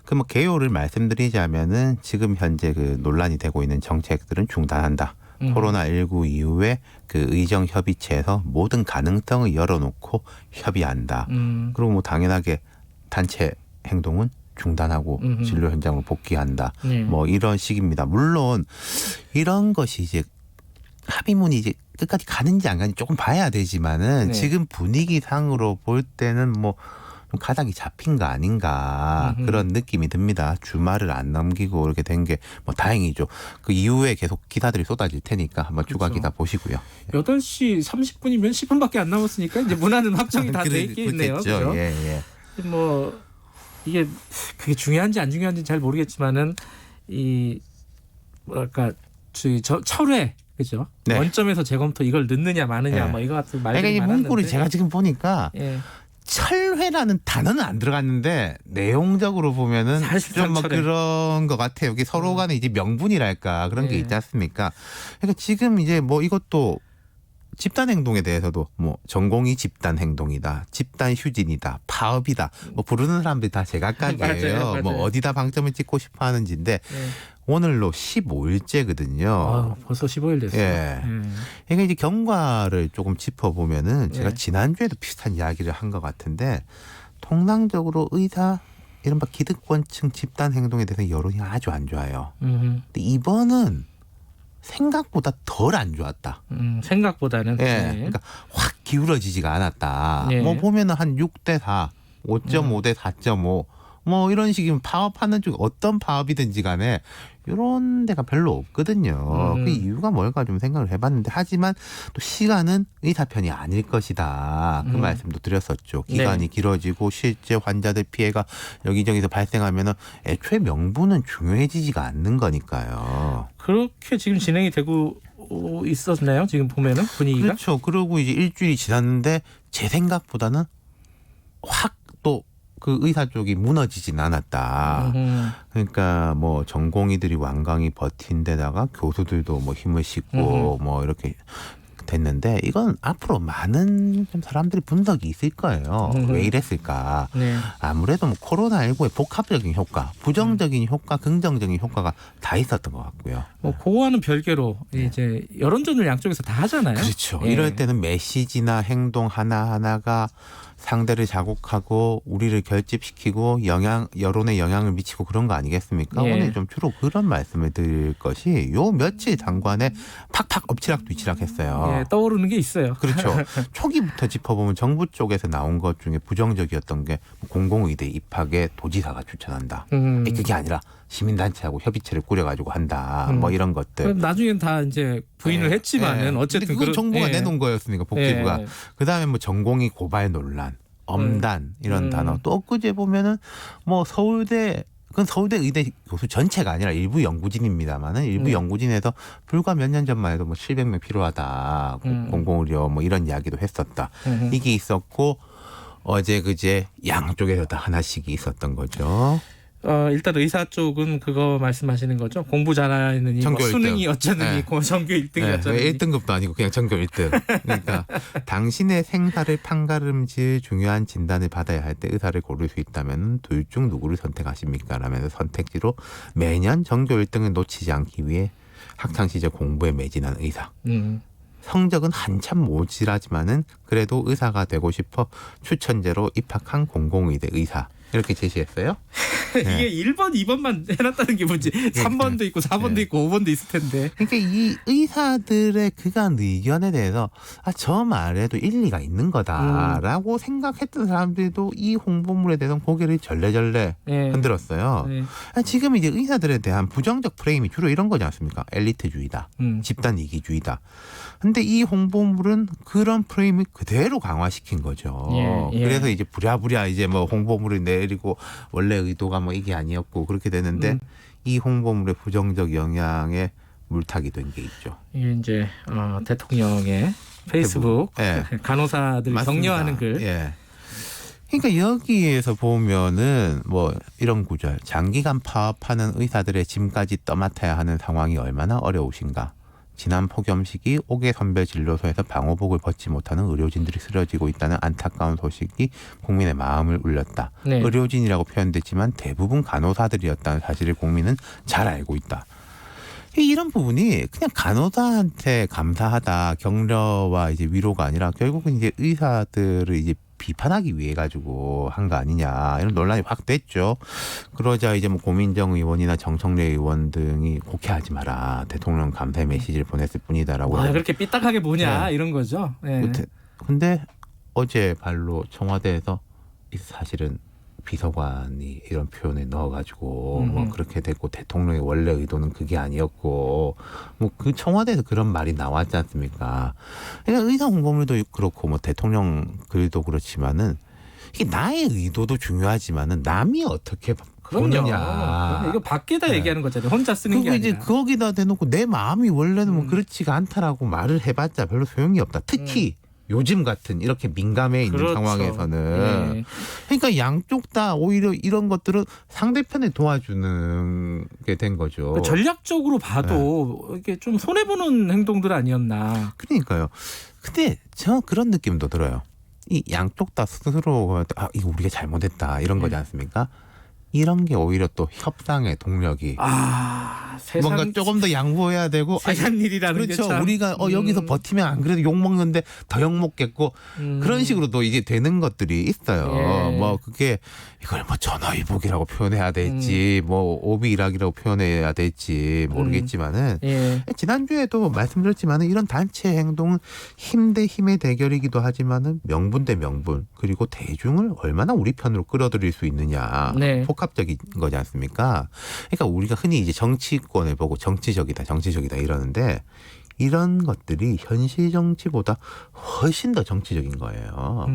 그 뭐 개요를 말씀드리자면은 지금 현재 그 논란이 되고 있는 정책들은 중단한다. 코로나19 이후에 그 의정협의체에서 모든 가능성을 열어놓고 협의한다. 그리고 뭐 당연하게 단체 행동은 중단하고 진료 현장으로 복귀한다. 뭐 이런 식입니다. 물론 이런 것이 이제 합의문이 이제 끝까지 가는지 안 가는지 조금 봐야 되지만은 지금 분위기상으로 볼 때는 뭐 좀 가닥이 잡힌 거 아닌가 그런 느낌이 듭니다. 주말을 안 넘기고 이렇게 된 게 뭐 다행이죠. 그 이후에 계속 기사들이 쏟아질 테니까 한번 추가 기사 보시고요. 8시 30분이면 10분밖에 안 남았으니까 이제 문화는 확정이 다 돼 있겠네요. 그렇죠? 뭐 이게 그게 중요한지 안 중요한지는 잘 모르겠지만은 이 뭐랄까 철회 그죠? 원점에서 재검토 이걸 넣느냐 마느냐 뭐 이거 같은 말들이 많았는데. 그러니까 이 문구를 제가 지금 보니까 철회라는 단어는 안 들어갔는데 내용적으로 보면은 좀 뭐 그런 것 같아요. 이게 서로 간에 이제 명분이랄까 그런 게 있지 않습니까? 그러니까 지금 이제 뭐 이것도 집단 행동에 대해서도 뭐 전공이 집단 행동이다, 집단 휴진이다, 파업이다, 뭐 부르는 사람들이 다 제각각이에요. 맞아요. 뭐 어디다 방점을 찍고 싶어 하는지인데 오늘로 15일째거든요. 벌써 15일 됐어요. 그러니까 이제 경과를 조금 짚어보면은 제가 지난주에도 비슷한 이야기를 한 것 같은데 통상적으로 의사 이른바 기득권층 집단 행동에 대해서 여론이 아주 안 좋아요. 근데 이번은 생각보다 덜 안 좋았다. 생각보다는. 그러니까 확 기울어지지가 않았다. 뭐 보면은 한 6대4, 5.5대 4.5. 뭐 이런 식이면 파업하는 쪽 어떤 파업이든지 간에 이런 데가 별로 없거든요. 그 이유가 뭘까 좀 생각을 해봤는데 하지만 또 시간은 의사 편이 아닐 것이다. 그 말씀도 드렸었죠. 기간이 길어지고 실제 환자들 피해가 여기저기서 발생하면은 애초에 명분은 중요해지지가 않는 거니까요. 그렇게 지금 진행이 되고 있었나요? 지금 보면은 분위기가? 그렇죠. 그러고 이제 일주일이 지났는데 제 생각보다는 확 또 그 의사 쪽이 무너지진 않았다. 그러니까 뭐 전공의들이 완강히 버틴 데다가 교수들도 뭐 힘을 싣고 뭐 이렇게 됐는데 이건 앞으로 많은 사람들이 분석이 있을 거예요. 왜 이랬을까? 아무래도 뭐 코로나19의 복합적인 효과, 부정적인 효과, 긍정적인 효과가 다 있었던 것 같고요. 뭐 그거와는 별개로 이제 여론전을 양쪽에서 다 하잖아요. 그렇죠. 이럴 때는 메시지나 행동 하나하나가 상대를 자극하고 우리를 결집시키고 여론에 영향을 미치고 그런 거 아니겠습니까? 오늘 좀 주로 그런 말씀을 드릴 것이 요 며칠 장관에 팍팍 엎치락뒤치락 했어요. 떠오르는 게 있어요. 그렇죠. 초기부터 짚어보면 정부 쪽에서 나온 것 중에 부정적이었던 게 공공의대 입학에 도지사가 추천한다. 그게 아니라 시민단체하고 협의체를 꾸려가지고 한다. 뭐 이런 것들. 나중엔 다 이제 부인을 했지만은 어쨌든 그건 정부가 내놓은 거였으니까 복지부가. 그다음에 뭐 전공의 고발 논란, 엄단 이런 단어. 또 엊그제 보면은 뭐 서울대 그건 서울대 의대 교수 전체가 아니라 일부 연구진입니다만은 일부 연구진에서 불과 몇 년 전만 해도 뭐 700명 필요하다. 공공의료 뭐 이런 이야기도 했었다. 이게 있었고 어제 그제 양쪽에서 다 하나씩이 있었던 거죠. 일단 의사 쪽은 그거 말씀하시는 거죠? 공부 잘하느니 뭐 수능이 어쩌느니 전교 1등이 어쩌느니 1등급도 아니고 그냥 전교 1등. 그러니까 당신의 생사를 판가름질 중요한 진단을 받아야 할 때 의사를 고를 수 있다면 둘 중 누구를 선택하십니까? 라면서 선택지로 매년 전교 1등을 놓치지 않기 위해 학창시절 공부에 매진한 의사. 성적은 한참 모자라지만은 그래도 의사가 되고 싶어 추천제로 입학한 공공의대 의사. 이렇게 제시했어요. 이게 1번, 2번만 해놨다는 게 뭔지 3번도 있고 4번도 있고 5번도 있을 텐데. 그러니까 이 의사들의 그간 의견에 대해서 저 말에도 일리가 있는 거다라고 생각했던 사람들도 이 홍보물에 대해서 고개를 절레절레 흔들었어요. 지금 이제 의사들에 대한 부정적 프레임이 주로 이런 거지 않습니까? 엘리트주의다. 집단 이기주의다. 근데 이 홍보물은 그런 프레임을 그대로 강화시킨 거죠. 그래서 이제 부랴부랴 이제 뭐 홍보물을 내리고 원래 의도가 뭐 이게 아니었고 그렇게 되는데 이 홍보물의 부정적 영향에 물타기 된 게 있죠. 이게 이제 대통령의 페이스북 간호사들 맞습니다. 격려하는 글. 그러니까 여기에서 보면은 뭐 이런 구절. 장기간 파업하는 의사들의 짐까지 떠맡아야 하는 상황이 얼마나 어려우신가. 지난 폭염 시기 옥외 선별 진료소에서 방호복을 벗지 못하는 의료진들이 쓰러지고 있다는 안타까운 소식이 국민의 마음을 울렸다. 의료진이라고 표현됐지만 대부분 간호사들이었다는 사실을 국민은 잘 알고 있다. 이런 부분이 그냥 간호사한테 감사하다, 격려와 이제 위로가 아니라 결국은 이제 의사들을 이제 비판하기 위해 가지고 한 거 아니냐 이런 논란이 확 됐죠. 그러자 이제 뭐 고민정 의원이나 정청래 의원 등이 곡해하지 마라. 대통령 감사의 메시지를 보냈을 뿐이다라고. 그렇게 삐딱하게 보냐 이런 거죠. 근데 어제 발로 청와대에서 사실은 비서관이 이런 표현에 넣어가지고 뭐 그렇게 됐고 대통령의 원래 의도는 그게 아니었고 뭐 그 청와대에서 그런 말이 나왔지 않습니까? 그러니까 의사 홍보물도 그렇고 뭐 대통령 글도 그렇지만은 이게 나의 의도도 중요하지만은 남이 어떻게 보느냐. 이거 밖에다 얘기하는 거잖아요. 혼자 쓰는 게 아니라. 이제 거기다 대놓고 내 마음이 원래는 뭐 그렇지가 않다라고 말을 해봤자 별로 소용이 없다. 특히 요즘 같은 이렇게 민감해 있는 상황에서는 그러니까 양쪽 다 오히려 이런 것들은 상대편에 도와주는 게 된 거죠. 전략적으로 봐도 이게 좀 손해보는 행동들 아니었나. 그러니까요. 근데 저 그런 느낌도 들어요. 이 양쪽 다 스스로 이거 우리가 잘못했다 이런 거지 않습니까? 이런 게 오히려 또 협상의 동력이 뭔가 조금 더 양보해야 되고 세상 일이라는 그렇죠. 게 참. 우리가 여기서 버티면 안 그래도 욕 먹는데 더 욕 먹겠고 그런 식으로도 이제 되는 것들이 있어요. 뭐 그게 이걸 뭐 전화위복이라고 표현해야 될지 뭐 오비일학이라고 표현해야 될지 모르겠지만은 지난주에도 말씀드렸지만은 이런 단체 행동은 힘 대 힘의 대결이기도 하지만은 명분 대 명분 그리고 대중을 얼마나 우리 편으로 끌어들일 수 있느냐 복합적인 거지 않습니까? 그러니까 우리가 흔히 이제 정치권을 보고 정치적이다 이러는데 이런 것들이 현실 정치보다 훨씬 더 정치적인 거예요.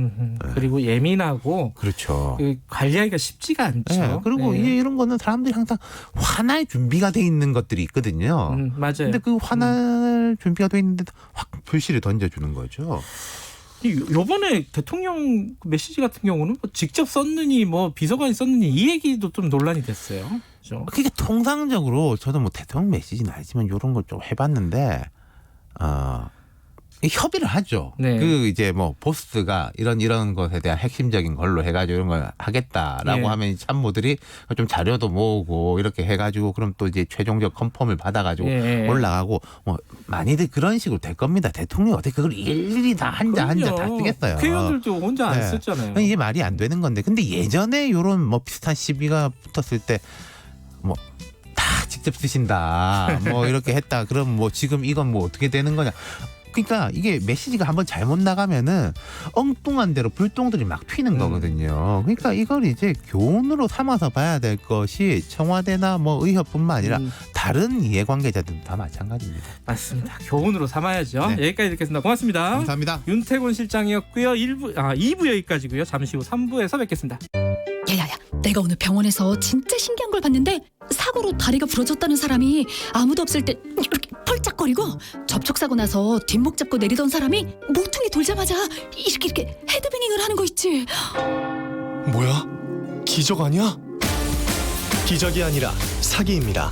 그리고 예민하고 그렇죠. 관리하기가 쉽지가 않죠. 그리고 이제 이런 거는 사람들이 항상 화날 준비가 돼 있는 것들이 있거든요. 맞아요. 근데 그 화날 준비가 돼 있는데 확 불씨를 던져주는 거죠. 요번에 대통령 메시지 같은 경우는 뭐 직접 썼느니 뭐 비서관이 썼느니 이 얘기도 좀 논란이 됐어요. 그렇죠? 그게 통상적으로 저도 뭐 대통령 메시지는 알지만 이런 걸 좀 해봤는데 협의를 하죠. 그 이제 뭐 보스가 이런 것에 대한 핵심적인 걸로 해가지고 이런 걸 하겠다라고 하면 참모들이 좀 자료도 모으고 이렇게 해가지고 그럼 또 이제 최종적 컨펌을 받아가지고 올라가고 뭐 많이들 그런 식으로 될 겁니다. 대통령이 어떻게 그걸 일일이 다 한자 다 쓰겠어요. 국회의원들도 혼자 안 썼잖아요. 이게 말이 안 되는 건데 근데 예전에 이런 뭐 비슷한 시비가 붙었을 때 뭐 다 직접 쓰신다 뭐 이렇게 했다 그럼 뭐 지금 이건 뭐 어떻게 되는 거냐. 그러니까 이게 메시지가 한번 잘못 나가면은 엉뚱한 대로 불똥들이 막 튀는 거거든요. 그러니까 이걸 이제 교훈으로 삼아서 봐야 될 것이 청와대나 뭐 의협뿐만 아니라 다른 이해관계자들도 다 마찬가지입니다. 맞습니다. 교훈으로 삼아야죠. 여기까지 듣겠습니다. 고맙습니다. 감사합니다. 윤태곤 실장이었고요. 2부 여기까지고요. 잠시 후 3부에서 뵙겠습니다. 야야야, 내가 오늘 병원에서 진짜 신기한 걸 봤는데 사고로 다리가 부러졌다는 사람이 아무도 없을 때 이렇게 펄짝거리고 접촉사고 나서 뒷목 잡고 내리던 사람이 모퉁이 돌자마자 이렇게 헤드뱅잉을 하는 거 있지. 뭐야? 기적 아니야? 기적이 아니라 사기입니다.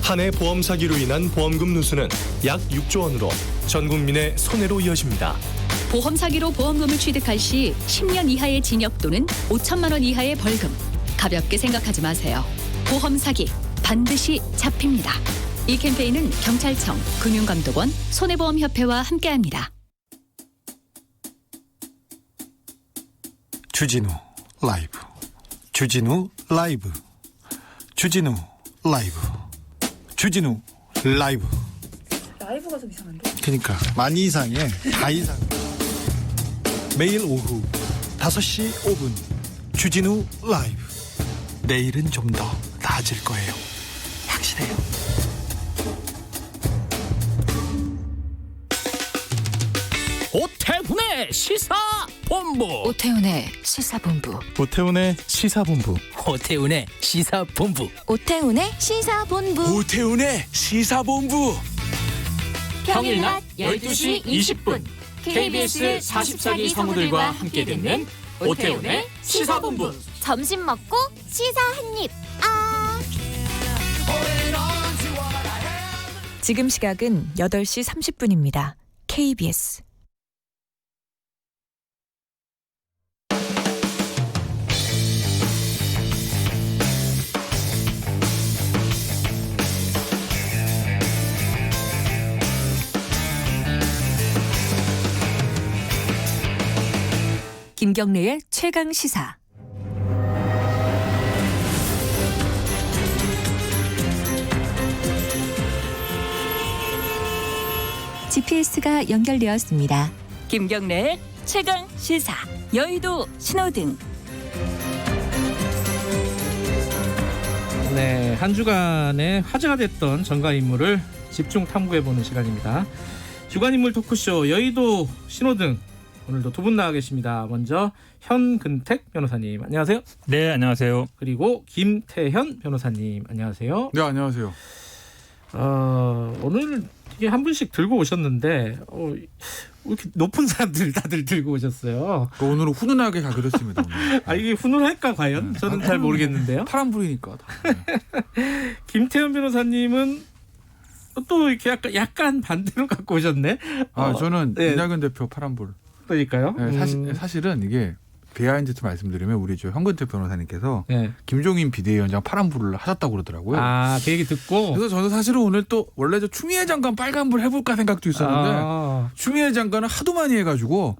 한 해 보험 사기로 인한 보험금 누수는 약 6조 원으로 전 국민의 손해로 이어집니다. 보험 사기로 보험금을 취득할 시 10년 이하의 징역 또는 5천만 원 이하의 벌금. 가볍게 생각하지 마세요. 보험 사기 반드시 잡힙니다. 이 캠페인은 경찰청, 금융감독원, 손해보험협회와 함께합니다. 주진우 라이브, 주진우 라이브, 주진우 라이브, 주진우 라이브. 라이브가 좀 이상한데? 그러니까 많이 이상해. 다 이상해. 매일 오후 5시 5분 주진우 라이브. 내일은 좀 더 나아질 거예요. 확실해요. 오태훈의 시사본부. 오태훈의 시사본부. 오태훈의 시사본부. 오태훈의 시사본부. 오태훈의 시사본부. 오태훈의 시사본부. 평일 낮 12시 20분 KBS 44기 성우들과 함께 듣는 오태훈의 시사본부. 점심 먹고 시사 한입. 지금 시각은 8시 30분입니다. KBS. 김경래의 최강 시사. GPS가 연결되었습니다. 김경래의 최강 시사. 여의도 신호등. 네, 한 주간에 화제가 됐던 전가 인물을 집중 탐구해보는 시간입니다. 주간인물 토크쇼 여의도 신호등. 오늘도 두 분 나와 계십니다. 먼저 현근택 변호사님, 안녕하세요. 네, 안녕하세요. 그리고 김태현 변호사님, 안녕하세요. 네, 안녕하세요. 오늘 이게 한 분씩 들고 오셨는데 이렇게 높은 사람들 다들 들고 오셨어요. 오늘은 훈훈하게 가기로 했습니다. 이게 훈훈할까 과연? 저는 잘 모르겠는데요. 파란불이니까. 김태현 변호사님은 또 이렇게 약간 반대로 갖고 오셨네. 저는 이낙연 대표 파란불. 그러니까요. 네, 사실은 이게 비하인드 말씀드리면 우리 현근택 변호사님께서 김종인 비대위원장 파란불을 하셨다고 그러더라고요. 그 얘기 듣고. 그래서 저는 사실은 오늘 또 원래 추미애 장관 빨간불 해볼까 생각도 있었는데 추미애 장관은 하도 많이 해가지고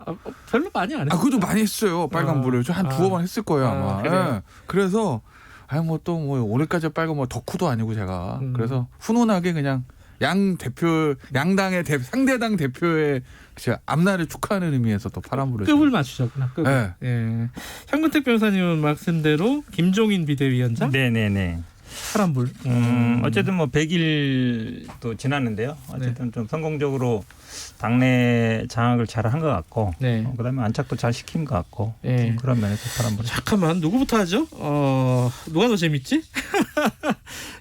별로 많이 안 했어요. 그래도 많이 했어요. 빨간불을 한 두어 번 했을 거예요 아마. 네. 그래서 오늘까지 빨간 덕후도 아니고 제가 그래서 훈훈하게 그냥 양당의 상대당 대표의 앞날을 축하하는 의미에서 또 파란불을 급을 맞추셨구나. 네. 예. 현근택 변호사님은 말씀대로 김종인 비대위원장. 네네네. 파란불. 어쨌든 100일도 지났는데요. 어쨌든 좀 성공적으로 당내 장악을 잘 한 것 같고, 그다음에 안착도 잘 시킨 것 같고, 그런 면에서 파란불. 잠깐만, 누구부터 하죠? 누가 더 재밌지?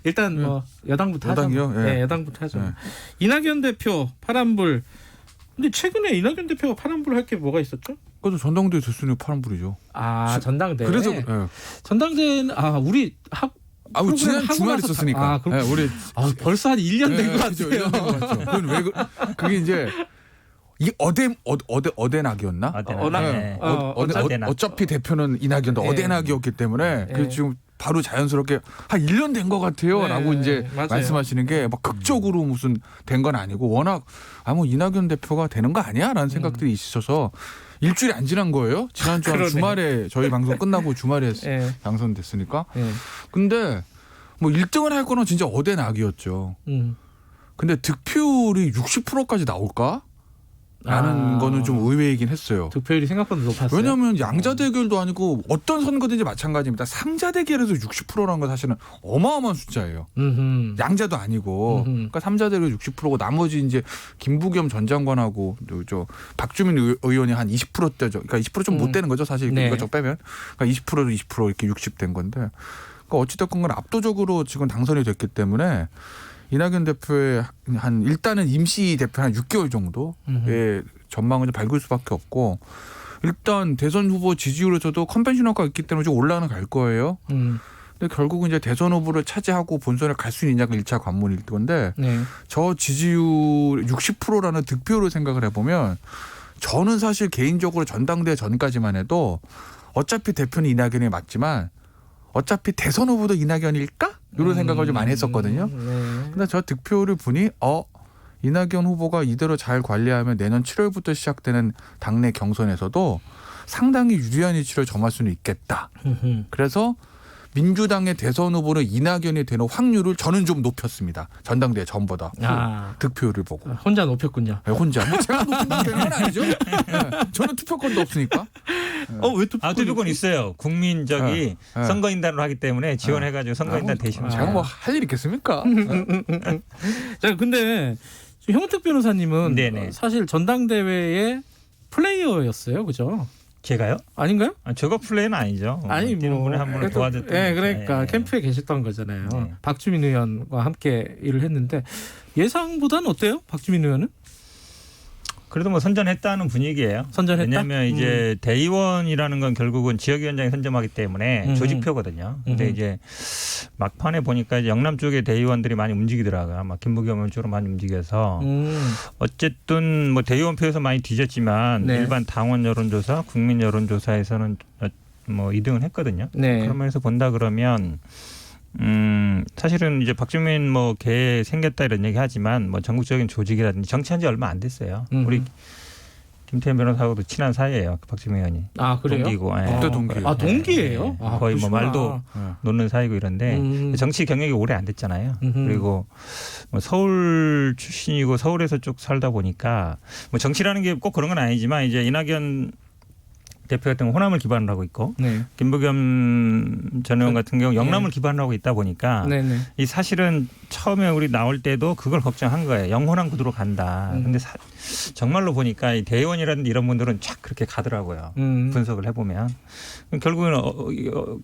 일단 여당부터 하죠. 여당이요? 네, 여당부터 하죠. 이낙연 대표 파란불. 근데 최근에 이낙연 대표가 파란불 할 게 뭐가 있었죠? 그래도 전당대회 됐으니 파란불이죠. 전당대회. 그래서 전당대회는 우리 우리 지난 주말에 있었으니까. 우리 벌써 한 1년 된 것 같아요. 1년 된 것 같죠. 그건 그게 이제 이 어대낙이었나? 어차피 대표는 이낙연도 어대낙이었기 때문에 그 지금 바로 자연스럽게 한 1년 된 것 같아요라고 이제 맞아요. 말씀하시는 게 막 극적으로 무슨 된 건 아니고 워낙 이낙연 대표가 되는 거 아니야라는 생각들이 있으셔서 일주일이 안 지난 거예요. 지난주 한 주말에 저희 방송 끝나고 주말에 당선됐으니까. 근데 1등을 할 거는 진짜 어대낙이었죠. 근데 득표율이 60%까지 나올까? 라는 거는 좀 의외이긴 했어요. 득표율이 생각보다 높았어요. 왜냐하면 양자 대결도 아니고 어떤 선거든지 마찬가지입니다. 상자 대결에서 60%라는 건 사실은 어마어마한 숫자예요. 양자도 아니고. 그러니까 3자 대결 60%고 나머지 이제 김부겸 전 장관하고 박주민 의원이 한 20%대죠. 그러니까 20% 좀 못 되는 거죠. 사실 이것저것 빼면. 그러니까 20%로 20% 이렇게 60 된 건데. 그러니까 어찌됐건 간 압도적으로 지금 당선이 됐기 때문에 이낙연 대표의 일단은 임시 대표 한 6개월 정도의 전망을 좀 밝을 수밖에 없고 일단 대선 후보 지지율에서도 컨벤션 효과가 있기 때문에 좀 올라가는 갈 거예요. 근데 결국은 이제 대선 후보를 차지하고 본선에 갈 수 있느냐가 1차 관문일 건데 저 지지율 60%라는 득표를 생각을 해보면 저는 사실 개인적으로 전당대회 전까지만 해도 어차피 대표는 이낙연이 맞지만 어차피 대선 후보도 이낙연일까? 이런 생각을 좀 많이 했었거든요. 근데 저 득표를 보니 이낙연 후보가 이대로 잘 관리하면 내년 7월부터 시작되는 당내 경선에서도 상당히 유리한 위치를 점할 수는 있겠다. 그래서 민주당의 대선 후보는 이낙연이 되는 확률을 저는 좀 높였습니다. 전당대회 전보다 득표율을 보고. 혼자 높였군요. 네, 혼자. 뭐 제가 높인다는 건 아니죠. 네, 저는 투표권도 없으니까. 왜 투표권 있어요. 국민적이 선거인단으로 하기 때문에 지원해가지고 선거인단 되시면 제가 뭐 할 일 있겠습니까? 자, 근데 형택 변호사님은 사실 전당대회의 플레이어였어요, 그죠? 제가요? 아닌가요? 저거 플레이는 아니죠. 아니 뭐 한번 도와줬던. 네, 그러니까 캠프에 계셨던 거잖아요. 박주민 의원과 함께 일을 했는데 예상보다는 어때요, 박주민 의원은? 그래도 뭐 선전했다는 분위기예요. 선전했다. 왜냐하면 이제 대의원이라는 건 결국은 지역위원장이 선점하기 때문에 조직표거든요. 근데 이제 막판에 보니까 이제 영남 쪽에 대의원들이 많이 움직이더라고요. 아마 김부겸 의원 쪽으로 많이 움직여서 어쨌든 뭐 대의원 표에서 많이 뒤졌지만 일반 당원 여론조사, 국민 여론조사에서는 뭐 2등을 했거든요. 그런 면에서 본다 그러면. 사실은 이제 박주민 뭐 개 생겼다 이런 얘기 하지만 뭐 전국적인 조직이라든지 정치한 지 얼마 안 됐어요. 우리 김태현 변호사하고도 친한 사이예요. 박주민 의원이. 그래요? 동기고. 국대 동기. 동기예요? 거의 뭐 말도 놓는 사이고 이런데 정치 경력이 오래 안 됐잖아요. 그리고 뭐 서울 출신이고 서울에서 쭉 살다 보니까 뭐 정치라는 게 꼭 그런 건 아니지만 이제 이낙연 대표 같은 경우 호남을 기반으로 하고 있고 김부겸 전 의원 같은 경우 영남을 기반으로 하고 있다 보니까 이 사실은 처음에 우리 나올 때도 그걸 걱정한 거예요. 영호남 구도로 간다. 근데 정말로 보니까 이 대의원이라든지 이런 분들은 쫙 그렇게 가더라고요. 분석을 해보면. 결국은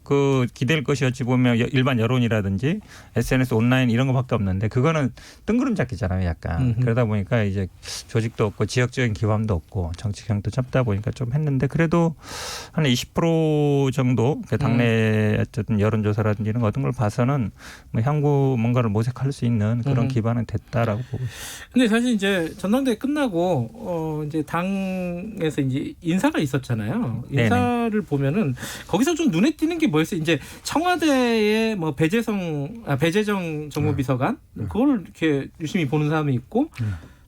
그 기댈 것이 어찌 보면 일반 여론이라든지 SNS 온라인 이런 것밖에 없는데 그거는 뜬구름 잡기잖아요. 약간. 그러다 보니까 이제 조직도 없고 지역적인 기반도 없고 정치 경도 잡다 보니까 좀 했는데 그래도 한 20% 정도 당내 어쨌든 여론조사라든지 이런 어떤 걸 봐서는 뭐 향후 뭔가를 모색할 수 있는 그런 기반은 됐다라고 보고 있습니다. 근데 사실 이제 전당대회 끝나고 이제 당에서 이제 인사가 있었잖아요. 인사를 보면은 거기서 좀 눈에 띄는 게 뭐였어요? 이제 청와대의 뭐 배재정 정무비서관 그걸 이렇게 유심히 보는 사람이 있고.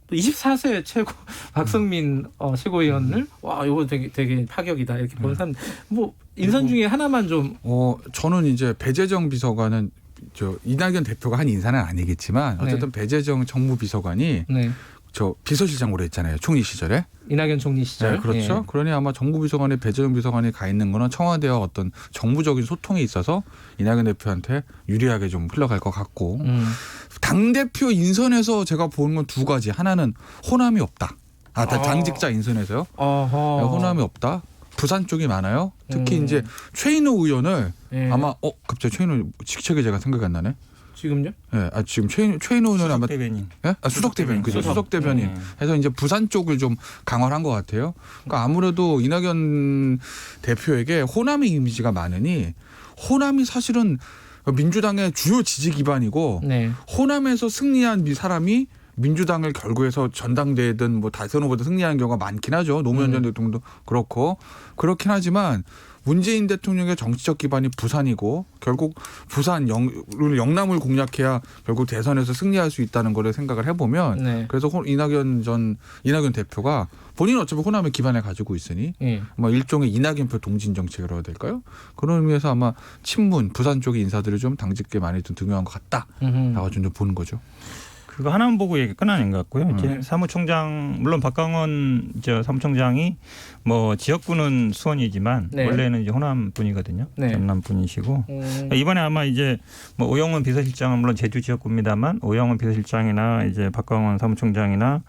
또 24세 최고 박성민 최고위원을 이거 되게 파격이다 이렇게 보는 사람 뭐 인선 중에 하나만 좀 저는 이제 배재정 비서관은 이낙연 대표가 한 인사는 아니겠지만 어쨌든 배재정 정무비서관이 저 비서실장 오래 했잖아요. 총리 시절에. 이낙연 총리 시절. 네, 그렇죠. 그러니 아마 정무비서관에 배재정 비서관이 가 있는 거는 청와대와 어떤 정무적인 소통에 있어서 이낙연 대표한테 유리하게 좀 흘러갈 것 같고 당대표 인선에서 제가 보는 건 두 가지. 하나는 호남이 없다. 당직자 인선에서요. 호남이 없다. 부산 쪽이 많아요. 특히 이제 최인호 의원을 아마 갑자기 최인호 직책이 제가 생각이 안 나네. 지금요? 네, 지금 최인호 의원은 아마 대변인. 네? 수석 대변인, 그죠? 수석 대변인. 해서 이제 부산 쪽을 좀 강화를 한 것 같아요. 그러니까 아무래도 이낙연 대표에게 호남의 이미지가 많으니 호남이 사실은 민주당의 주요 지지 기반이고 호남에서 승리한 사람이 민주당을 결국에서 전당대회든 뭐 대선 후보든 승리하는 경우가 많긴 하죠. 노무현 전 대통령도 그렇고 그렇긴 하지만 문재인 대통령의 정치적 기반이 부산이고 결국 부산 영남을 공략해야 결국 대선에서 승리할 수 있다는 거를 생각을 해보면 그래서 이낙연 대표가 본인은 어차피 호남의 기반을 가지고 있으니 뭐 일종의 이낙연표 동진 정책이라고 해야 될까요? 그런 의미에서 아마 친문 부산 쪽의 인사들을 좀 당직계 많이 좀 등용한 것 같다라고 좀 보는 거죠. 그거 하나만 보고 얘기 끝나는 것 같고요. 이제 사무총장 물론 박강원 사무총장이 뭐 지역구는 수원이지만 원래는 이제 호남 분이거든요. 전남 분이시고 이번에 아마 이제 뭐 오영훈 비서실장은 물론 제주 지역구입니다만 오영훈 비서실장이나 이제 박강원 사무총장이나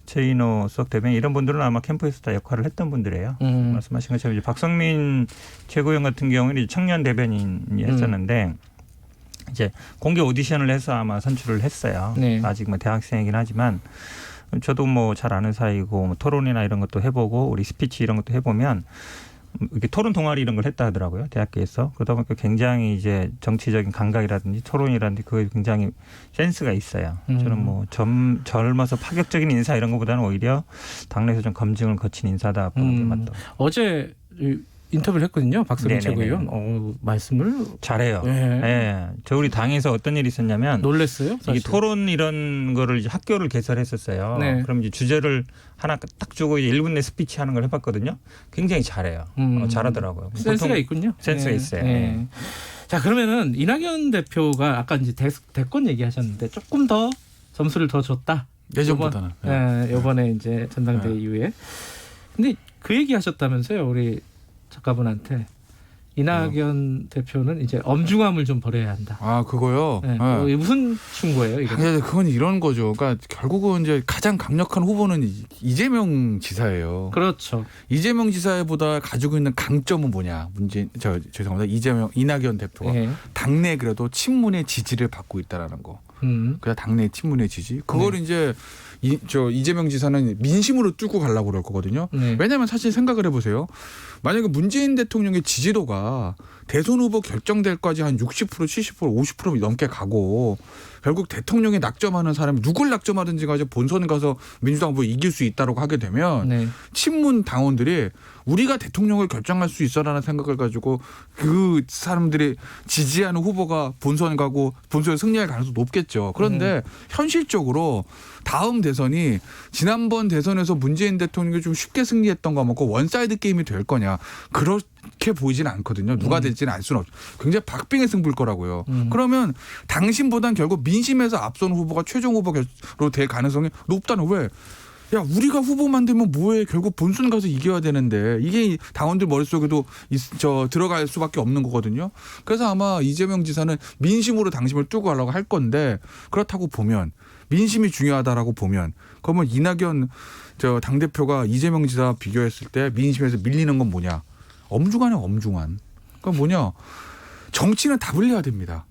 최인호 수석 대변인 이런 분들은 아마 캠프에서 다 역할을 했던 분들이에요. 말씀하신 것처럼 이제 박성민 최고위원 같은 경우는 청년 대변인이 했었는데. 이제 공개 오디션을 해서 아마 선출을 했어요. 아직 뭐 대학생이긴 하지만 저도 뭐 잘 아는 사이고 뭐 토론이나 이런 것도 해보고 우리 스피치 이런 것도 해보면 이렇게 토론 동아리 이런 걸 했다 하더라고요. 대학교에서. 그러다 보니까 굉장히 이제 정치적인 감각이라든지 토론이라든지 그게 굉장히 센스가 있어요. 저는 뭐 젊어서 파격적인 인사 이런 것보다는 오히려 당내에서 좀 검증을 거친 인사다 보는 게 맞다. 어제 인터뷰를 했거든요. 박서민 최고위원. 말씀을 잘해요. 네. 저 우리 당에서 어떤 일이 있었냐면 놀랬어요. 사실. 이게 토론 이런 거를 이제 학교를 개설했었어요. 네. 그럼 이제 주제를 하나 딱 주고 이제 1분 내 스피치 하는 걸 해봤거든요. 굉장히 잘해요. 잘하더라고요. 센스가 있군요. 센스가 있어요. 네. 자, 그러면은 이낙연 대표가 아까 이제 대권 얘기하셨는데 조금 더 점수를 더 줬다. 예전보다는. 이번에 이제 전당대회 이후에. 근데 그 얘기 하셨다면서요, 우리 작가분한테. 이낙연 대표는 이제 엄중함을 좀 버려야 한다. 아, 그거요? 네. 무슨 충고예요, 이거? 그건 이런 거죠. 그러니까 결국은 이제 가장 강력한 후보는 이재명 지사예요. 그렇죠. 이재명 지사보다 가지고 있는 강점은 뭐냐? 죄송합니다. 이낙연 대표가 당내 그래도 친문의 지지를 받고 있다라는 거. 그냥 당내 친문의 지지. 그걸 이제 이재명 지사는 민심으로 뚫고 가려고 그럴 거거든요. 왜냐하면 사실 생각을 해보세요. 만약에 문재인 대통령의 지지도가 대선 후보 결정될 까지 한 60%, 70%, 50% 넘게 가고 결국 대통령에 낙점하는 사람이 누굴 낙점하든지 가서 본선 가서 민주당 후보 이길 수 있다고 하게 되면 친문 당원들이 우리가 대통령을 결정할 수 있어라는 생각을 가지고 그 사람들이 지지하는 후보가 본선 가고 본선에 승리할 가능성이 높겠죠. 그런데 현실적으로 다음 대선이 지난번 대선에서 문재인 대통령이 좀 쉽게 승리했던 거 먹고 원사이드 게임이 될 거냐. 그렇게 보이지는 않거든요. 누가 될지는 알 수는 없죠. 굉장히 박빙의 승부일 거라고요. 그러면 당신보단 결국 민심에서 앞선 후보가 최종 후보로 될 가능성이 높다는 왜? 야, 우리가 후보 만들면 뭐해? 결국 본선 가서 이겨야 되는데 이게 당원들 머릿속에도 들어갈 수밖에 없는 거거든요. 그래서 아마 이재명 지사는 민심으로 당심을 뚫고 가려고 할 건데 그렇다고 보면 민심이 중요하다라고 보면 그러면 이낙연 당대표가 이재명 지사 비교했을 때 민심에서 밀리는 건 뭐냐? 엄중하네, 엄중한. 그러니까 뭐냐? 정치는 답을 내야 됩니다.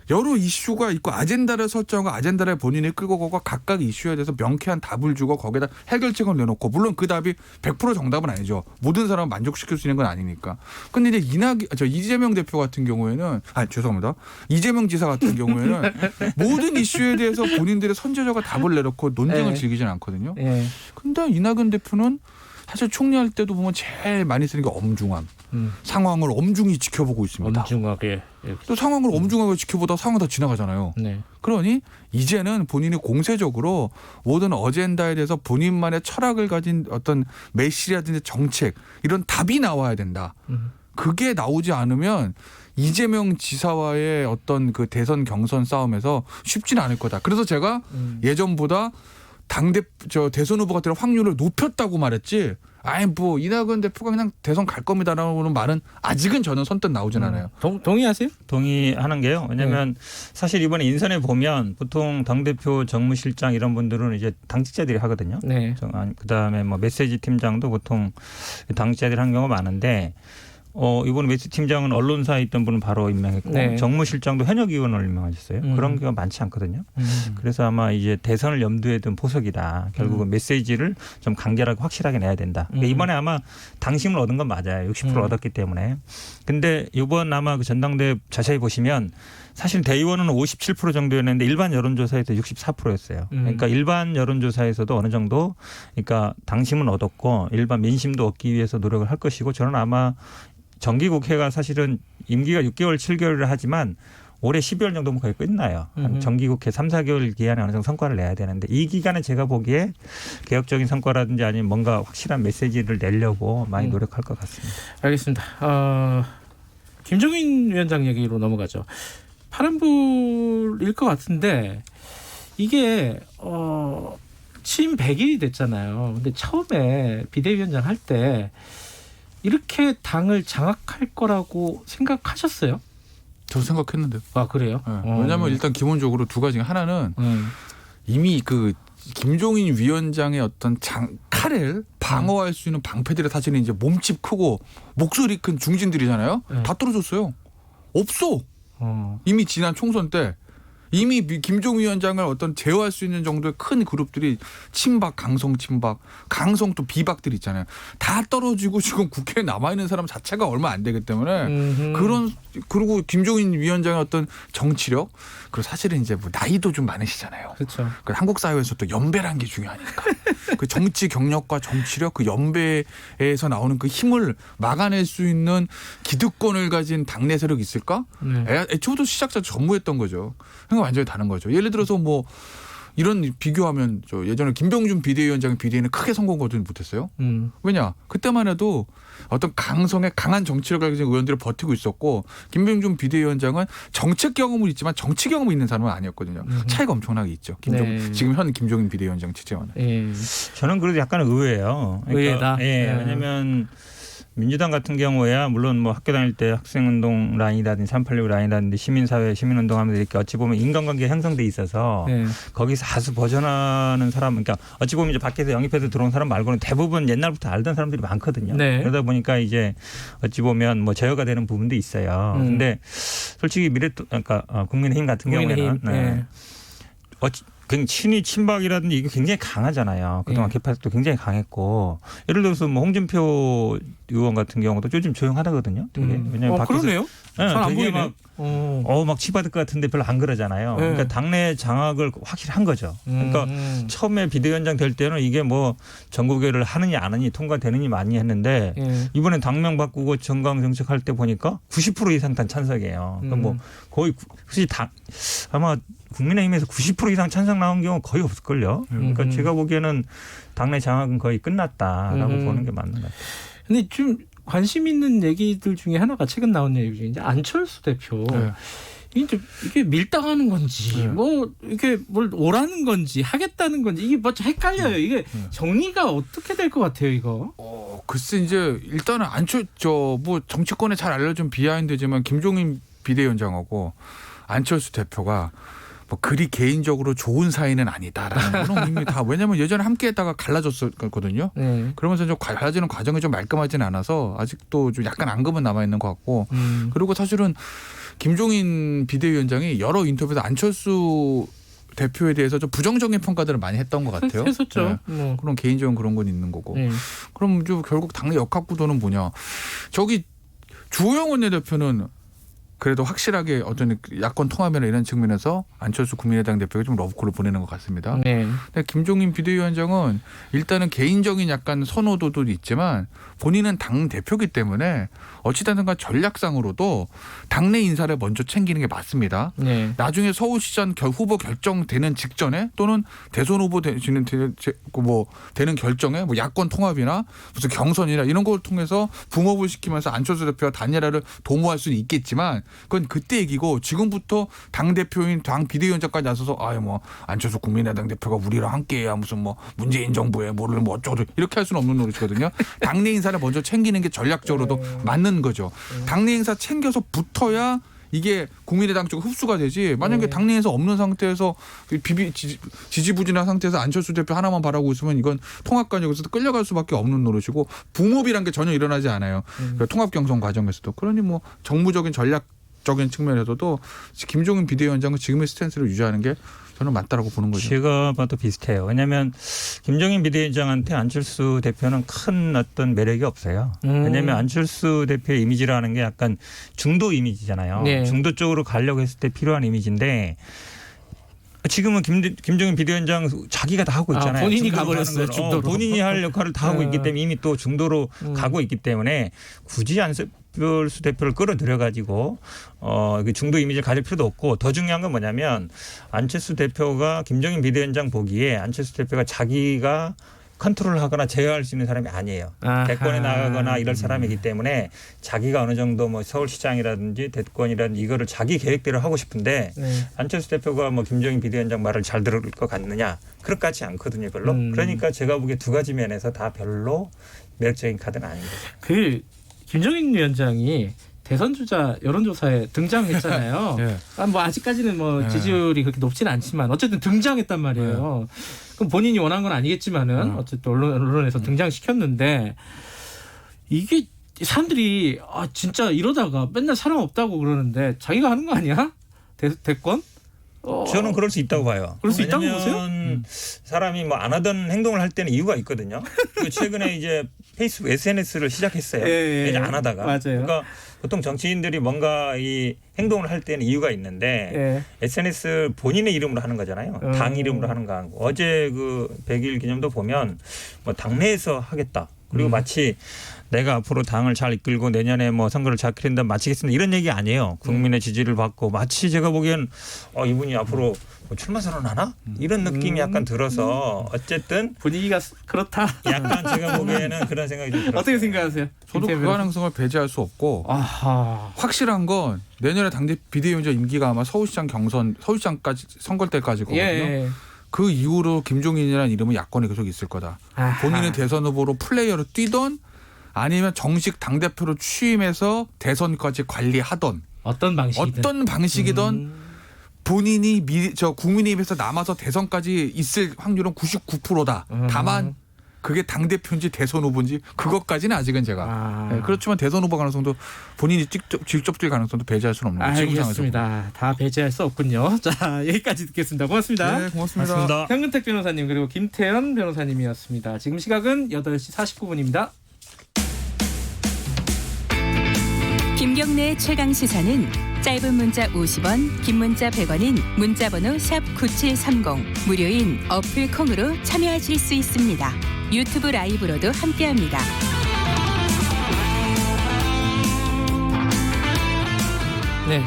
여러 이슈가 있고 아젠다를 설정하고 아젠다를 본인이 끌고 가고 각각 이슈에 대해서 명쾌한 답을 주고 거기에다 해결책을 내놓고 물론 그 답이 100% 정답은 아니죠. 모든 사람을 만족시킬 수 있는 건 아니니까. 근데 이제 이재명 대표 같은 경우에는 죄송합니다. 이재명 지사 같은 경우에는 모든 이슈에 대해서 본인들의 선제적인 답을 내놓고 논쟁을 즐기지는 않거든요. 근데 이낙연 대표는 사실 총리할 때도 보면 제일 많이 쓰는 게 엄중함. 상황을 엄중히 지켜보고 있습니다. 엄중하게. 또 상황을 엄중하게 지켜보다 상황 다 지나가잖아요. 그러니 이제는 본인이 공세적으로 모든 어젠다에 대해서 본인만의 철학을 가진 어떤 메시지라든지 정책 이런 답이 나와야 된다. 그게 나오지 않으면 이재명 지사와의 어떤 그 대선 경선 싸움에서 쉽지는 않을 거다. 그래서 제가 예전보다 대선 후보가 될 확률을 높였다고 말했지. 이낙연 대표가 그냥 대선 갈 겁니다라는 말은 아직은 저는 선뜻 나오진 않아요. 동의하세요? 동의하는 게요. 왜냐하면 사실 이번에 인선에 보면 보통 당대표 정무실장 이런 분들은 이제 당직자들이 하거든요. 그다음에 뭐 메시지 팀장도 보통 당직자들이 하는 경우가 많은데 이번 메시지 팀장은 언론사에 있던 분은 바로 임명했고 정무실장도 현역 의원을 임명하셨어요. 그런 경우가 많지 않거든요. 그래서 아마 이제 대선을 염두에 둔 포석이다. 결국은 메시지를 좀 간결하고 확실하게 내야 된다. 그러니까 이번에 아마 당심을 얻은 건 맞아요. 60% 얻었기 때문에. 근데 이번 아마 그 전당대회 자세히 보시면 사실 대의원은 57% 정도였는데 일반 여론조사에서 64%였어요. 그러니까 일반 여론조사에서도 어느 정도 그러니까 당심은 얻었고 일반 민심도 얻기 위해서 노력을 할 것이고 저는 아마 정기국회가 사실은 임기가 6개월, 7개월을 하지만 올해 12월 정도면 거의 끝나요. 정기국회 3, 4개월 기간에 어느 정도 성과를 내야 되는데 이 기간에 제가 보기에 개혁적인 성과라든지 아니면 뭔가 확실한 메시지를 내려고 많이 노력할 것 같습니다. 알겠습니다. 김종인 위원장 얘기로 넘어가죠. 파란불일 것 같은데 이게 취임 100일이 됐잖아요. 근데 처음에 비대위원장 할 때 이렇게 당을 장악할 거라고 생각하셨어요? 저 생각했는데요. 아, 그래요? 왜냐하면 일단 기본적으로 두 가지. 하나는 이미 그 김종인 위원장의 어떤 칼을 방어할 수 있는 방패들이 사실은 이제 몸집 크고 목소리 큰 중진들이잖아요. 다 떨어졌어요. 없어. 이미 지난 총선 때 이미 김종인 위원장을 어떤 제어할 수 있는 정도의 큰 그룹들이 친박, 강성 친박, 강성 또 비박들 있잖아요. 다 떨어지고 지금 국회에 남아있는 사람 자체가 얼마 안 되기 때문에 그리고 김종인 위원장의 어떤 정치력 그리고 사실은 이제 뭐 나이도 좀 많으시잖아요. 그렇죠. 그 한국 사회에서 또 연배라는 게 중요하니까 그 정치 경력과 정치력 그 연배에서 나오는 그 힘을 막아낼 수 있는 기득권을 가진 당내 세력이 있을까? 애초부터 시작자 전무했던 거죠. 그러니까 완전히 다른 거죠. 예를 들어서 뭐 이런 비교하면 저 예전에 김병준 비대위원장의 비대위는 크게 성공 거두지 못했어요. 왜냐? 그때만 해도 어떤 강성의 강한 정치력을 가진 의원들이 버티고 있었고 김병준 비대위원장은 정책 경험은 있지만 정치 경험이 있는 사람은 아니었거든요. 차이가 엄청나게 있죠. 지금 현 김종인 비대위원장 체제와는. 저는 그래도 약간 의외예요. 그러니까, 의외다. 왜냐하면 민주당 같은 경우에야 물론 뭐 학교 다닐 때 학생운동 라인이라든지 386 라인이라든지 시민사회 시민운동하면서 이렇게 어찌 보면 인간관계 형성돼 있어서 거기서 다수 벗어나는 사람 그러니까 어찌 보면 이제 밖에서 영입해서 들어온 사람 말고는 대부분 옛날부터 알던 사람들이 많거든요. 그러다 보니까 이제 어찌 보면 뭐 제어가 되는 부분도 있어요. 근데 솔직히 그러니까 국민의힘 같은 경우에는 친위 친박이라든지 이게 굉장히 강하잖아요. 그동안 개파도 굉장히 강했고 예를 들어서 뭐 홍준표 의원 같은 경우도 요즘 조용하다거든요. 되게. 왜냐면 밖에서 그러네요. 잘 안 보이네. 막 치받을 것 같은데 별로 안 그러잖아요. 그러니까 당내 장악을 확실히 한 거죠. 그러니까 처음에 비대위원장 될 때는 이게 뭐 전국회를 하느냐 안 하느냐 통과되느냐 많이 했는데 이번에 당명 바꾸고 정강 정책할 때 보니까 90% 이상 단 찬성이에요. 그러니까 뭐 거의 아마 국민의힘에서 90% 이상 찬성 나온 경우 거의 없을걸요. 그러니까 제가 보기에는 당내 장악은 거의 끝났다라고 보는 게 맞는 것 같아요. 근데 좀 관심 있는 얘기들 중에 하나가 최근 나온 얘기 중에 이제 안철수 대표. 이게 밀당하는 건지 뭐 이게 뭘 오라는 건지 하겠다는 건지 이게 뭐 헷갈려요. 이게 정리가 어떻게 될 것 같아요, 이거? 글쎄 이제 일단은 뭐 정치권에 잘 알려진 비하인드지만 김종인 비대위원장하고 안철수 대표가 뭐 그리 개인적으로 좋은 사이는 아니다라는 그런 의미 다 왜냐하면 예전에 함께했다가 갈라졌었거든요. 그러면서 좀 갈라지는 과정이 좀 말끔하지는 않아서 아직도 좀 약간 앙금은 남아 있는 것 같고 그리고 사실은 김종인 비대위원장이 여러 인터뷰에서 안철수 대표에 대해서 좀 부정적인 평가들을 많이 했던 것 같아요. 했었죠. 그런 개인적인 그런 건 있는 거고. 그럼 좀 결국 당내 역학구도는 뭐냐? 저기 주호영 원내대표는 그래도 확실하게 어떤 야권 통합이나 이런 측면에서 안철수 국민의당 대표가 좀 러브콜을 보내는 것 같습니다. 근데 김종인 비대위원장은 일단은 개인적인 약간 선호도도 있지만 본인은 당 대표기 때문에 어찌됐든가 전략상으로도 당내 인사를 먼저 챙기는 게 맞습니다. 나중에 서울시장 후보 결정되는 직전에 또는 대선 후보 되는 결정에 뭐 야권 통합이나 무슨 경선이나 이런 걸 통해서 붕업을 시키면서 안철수 대표와 단일화를 도모할 수는 있겠지만 그건 그때 얘기고 지금부터 당 대표인 당 비대위원장까지 나서서 뭐 안철수 국민의당 대표가 우리랑 함께해야 무슨 뭐 문재인 정부에 뭐를 뭐 어쩌고 이렇게 할 수는 없는 노릇이거든요. 당내 인사를 먼저 챙기는 게 전략적으로도 맞는 거죠. 당내 인사 챙겨서 붙어야 이게 국민의당 쪽 흡수가 되지. 만약에 당내에서 없는 상태에서 지지부진한 상태에서 안철수 대표 하나만 바라고 있으면 이건 통합관역에서 끌려갈 수밖에 없는 노릇이고 붕업이란 게 전혀 일어나지 않아요. 그러니까 통합 경선 과정에서도. 그러니 뭐 정무적인 전략적인 측면에서도 김종인 비대위원장은 지금의 스탠스를 유지하는 게 저는 맞다라고 보는 거죠. 제가 봐도 비슷해요. 왜냐하면 김종인 비대위원장한테 안철수 대표는 큰 어떤 매력이 없어요. 왜냐하면 안철수 대표의 이미지라는 게 약간 중도 이미지잖아요. 중도 쪽으로 가려고 했을 때 필요한 이미지인데 지금은 김종인 비대위원장 자기가 다 하고 있잖아요. 본인이 가버렸어요. 중도로. 본인이 할 역할을 다 하고 있기 때문에 이미 또 중도로 가고 있기 때문에 굳이 안철수 대표를 끌어들여가지고 중도 이미지를 가질 필요도 없고 더 중요한 건 뭐냐면 안철수 대표가 김종인 비대위원장 보기에 안철수 대표가 자기가 컨트롤하거나 제어할 수 있는 사람이 아니에요. 대권에 나가거나 이럴 사람이기 때문에 자기가 어느 정도 뭐 서울시장이라든지 대권이라든지 이거를 자기 계획대로 하고 싶은데 안철수 대표가 뭐 김종인 비대위원장 말을 잘 들을 것 같느냐? 그럴 것 같지 않거든요, 별로. 그러니까 제가 보기에 두 가지 면에서 다 별로 매력적인 카드는 아닌 거죠. 김종인 위원장이 대선 주자 여론조사에 등장했잖아요. 뭐 아직까지는 뭐 지지율이 그렇게 높지는 않지만 어쨌든 등장했단 말이에요. 그럼 본인이 원한 건 아니겠지만은 어쨌든 언론에서 등장시켰는데 이게 사람들이 진짜 이러다가 맨날 사람 없다고 그러는데 자기가 하는 거 아니야? 대권? 저는 그럴 수 있다고 봐요. 그럴 수 있다고 보세요? 사람이 뭐 안 하던 행동을 할 때는 이유가 있거든요. 그리고 최근에 이제 페이스북 SNS를 시작했어요. 이제 안 하다가. 맞아요. 그러니까 보통 정치인들이 뭔가 이 행동을 할 때는 이유가 있는데 SNS 본인의 이름으로 하는 거잖아요. 당 이름으로 하는 거 아니고. 어제 그 100일 기념도 보면 뭐 당내에서 하겠다. 그리고 마치 내가 앞으로 당을 잘 이끌고 내년에 뭐 선거를 잘 치른다 마치겠습니다. 이런 얘기 아니에요. 국민의 지지를 받고 마치 제가 보기엔 이분이 앞으로 뭐 출마 선언하나? 이런 느낌이 약간 들어서 어쨌든 분위기가 그렇다. 약간 제가 보기에는 그런 생각이 좀 들어요. 어떻게 생각하세요? 저도 그 가능성을 배제할 수 없고 확실한 건 내년에 당대 비대위원장 임기가 아마 서울시장 경선, 서울시장까지 선거 때까지거든요. 그 이후로 김종인이라는 이름은 야권에 계속 있을 거다. 본인은 대선 후보로 플레이어로 뛰던 아니면 정식 당대표로 취임해서 대선까지 관리하던 어떤 방식이든 본인이 국민의힘에서 남아서 대선까지 있을 확률은 99%다. 다만 그게 당대표인지 대선 후보인지 그것까지는 아직은 제가 그렇지만 대선 후보 가능성도 본인이 직접 뛸 가능성도 배제할 수는 없는 거죠. 알겠습니다. 다 배제할 수 없군요. 자, 여기까지 듣겠습니다. 고맙습니다. 네, 고맙습니다. 현근택 변호사님 그리고 김태현 변호사님이었습니다. 지금 시각은 8시 49분입니다. 김경래 최강 시사는 짧은 문자 50원, 긴 문자 100원인 문자번호 샵 9730 무료인 어플 콩으로 참여하실 수 있습니다. 유튜브 라이브로도 함께합니다. 네,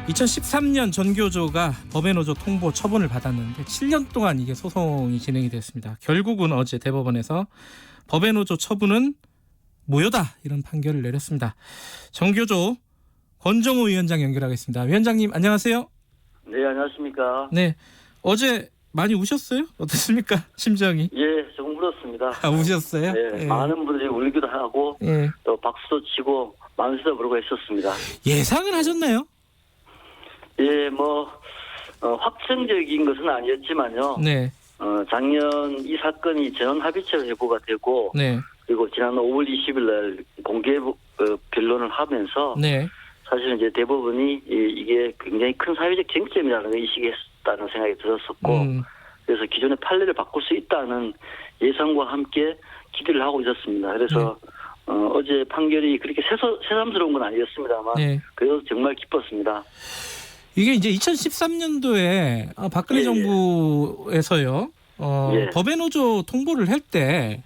2013년 전교조가 법의 노조 통보 처분을 받았는데 7년 동안 이게 소송이 진행이 됐습니다. 결국은 어제 대법원에서 법의 노조 처분은 무효다 이런 판결을 내렸습니다. 전교조 권정호 위원장 연결하겠습니다. 위원장님 안녕하세요. 네, 안녕하십니까. 네, 어제 많이 우셨어요? 어떻습니까? 심정이? 예, 조금 울었습니다. 우셨어요? 네, 많은 분들이 울기도 하고 또 박수도 치고 만세도 부르고 했었습니다. 예상은 하셨나요? 예, 확정적인 것은 아니었지만요. 네. 작년 이 사건이 전원합의체로 회부가 되고 그리고 지난 5월 20일 날 공개 변론을 하면서 사실은 이제 대법원이 이게 굉장히 큰 사회적 쟁점이라는 걸 인식했다는 생각이 들었었고 그래서 기존의 판례를 바꿀 수 있다는 예상과 함께 기대를 하고 있었습니다. 그래서 어제 판결이 그렇게 새삼스러운 건 아니었습니다만 그래도 정말 기뻤습니다. 이게 이제 2013년도에 박근혜 정부에서요 법의 노조 통보를 할 때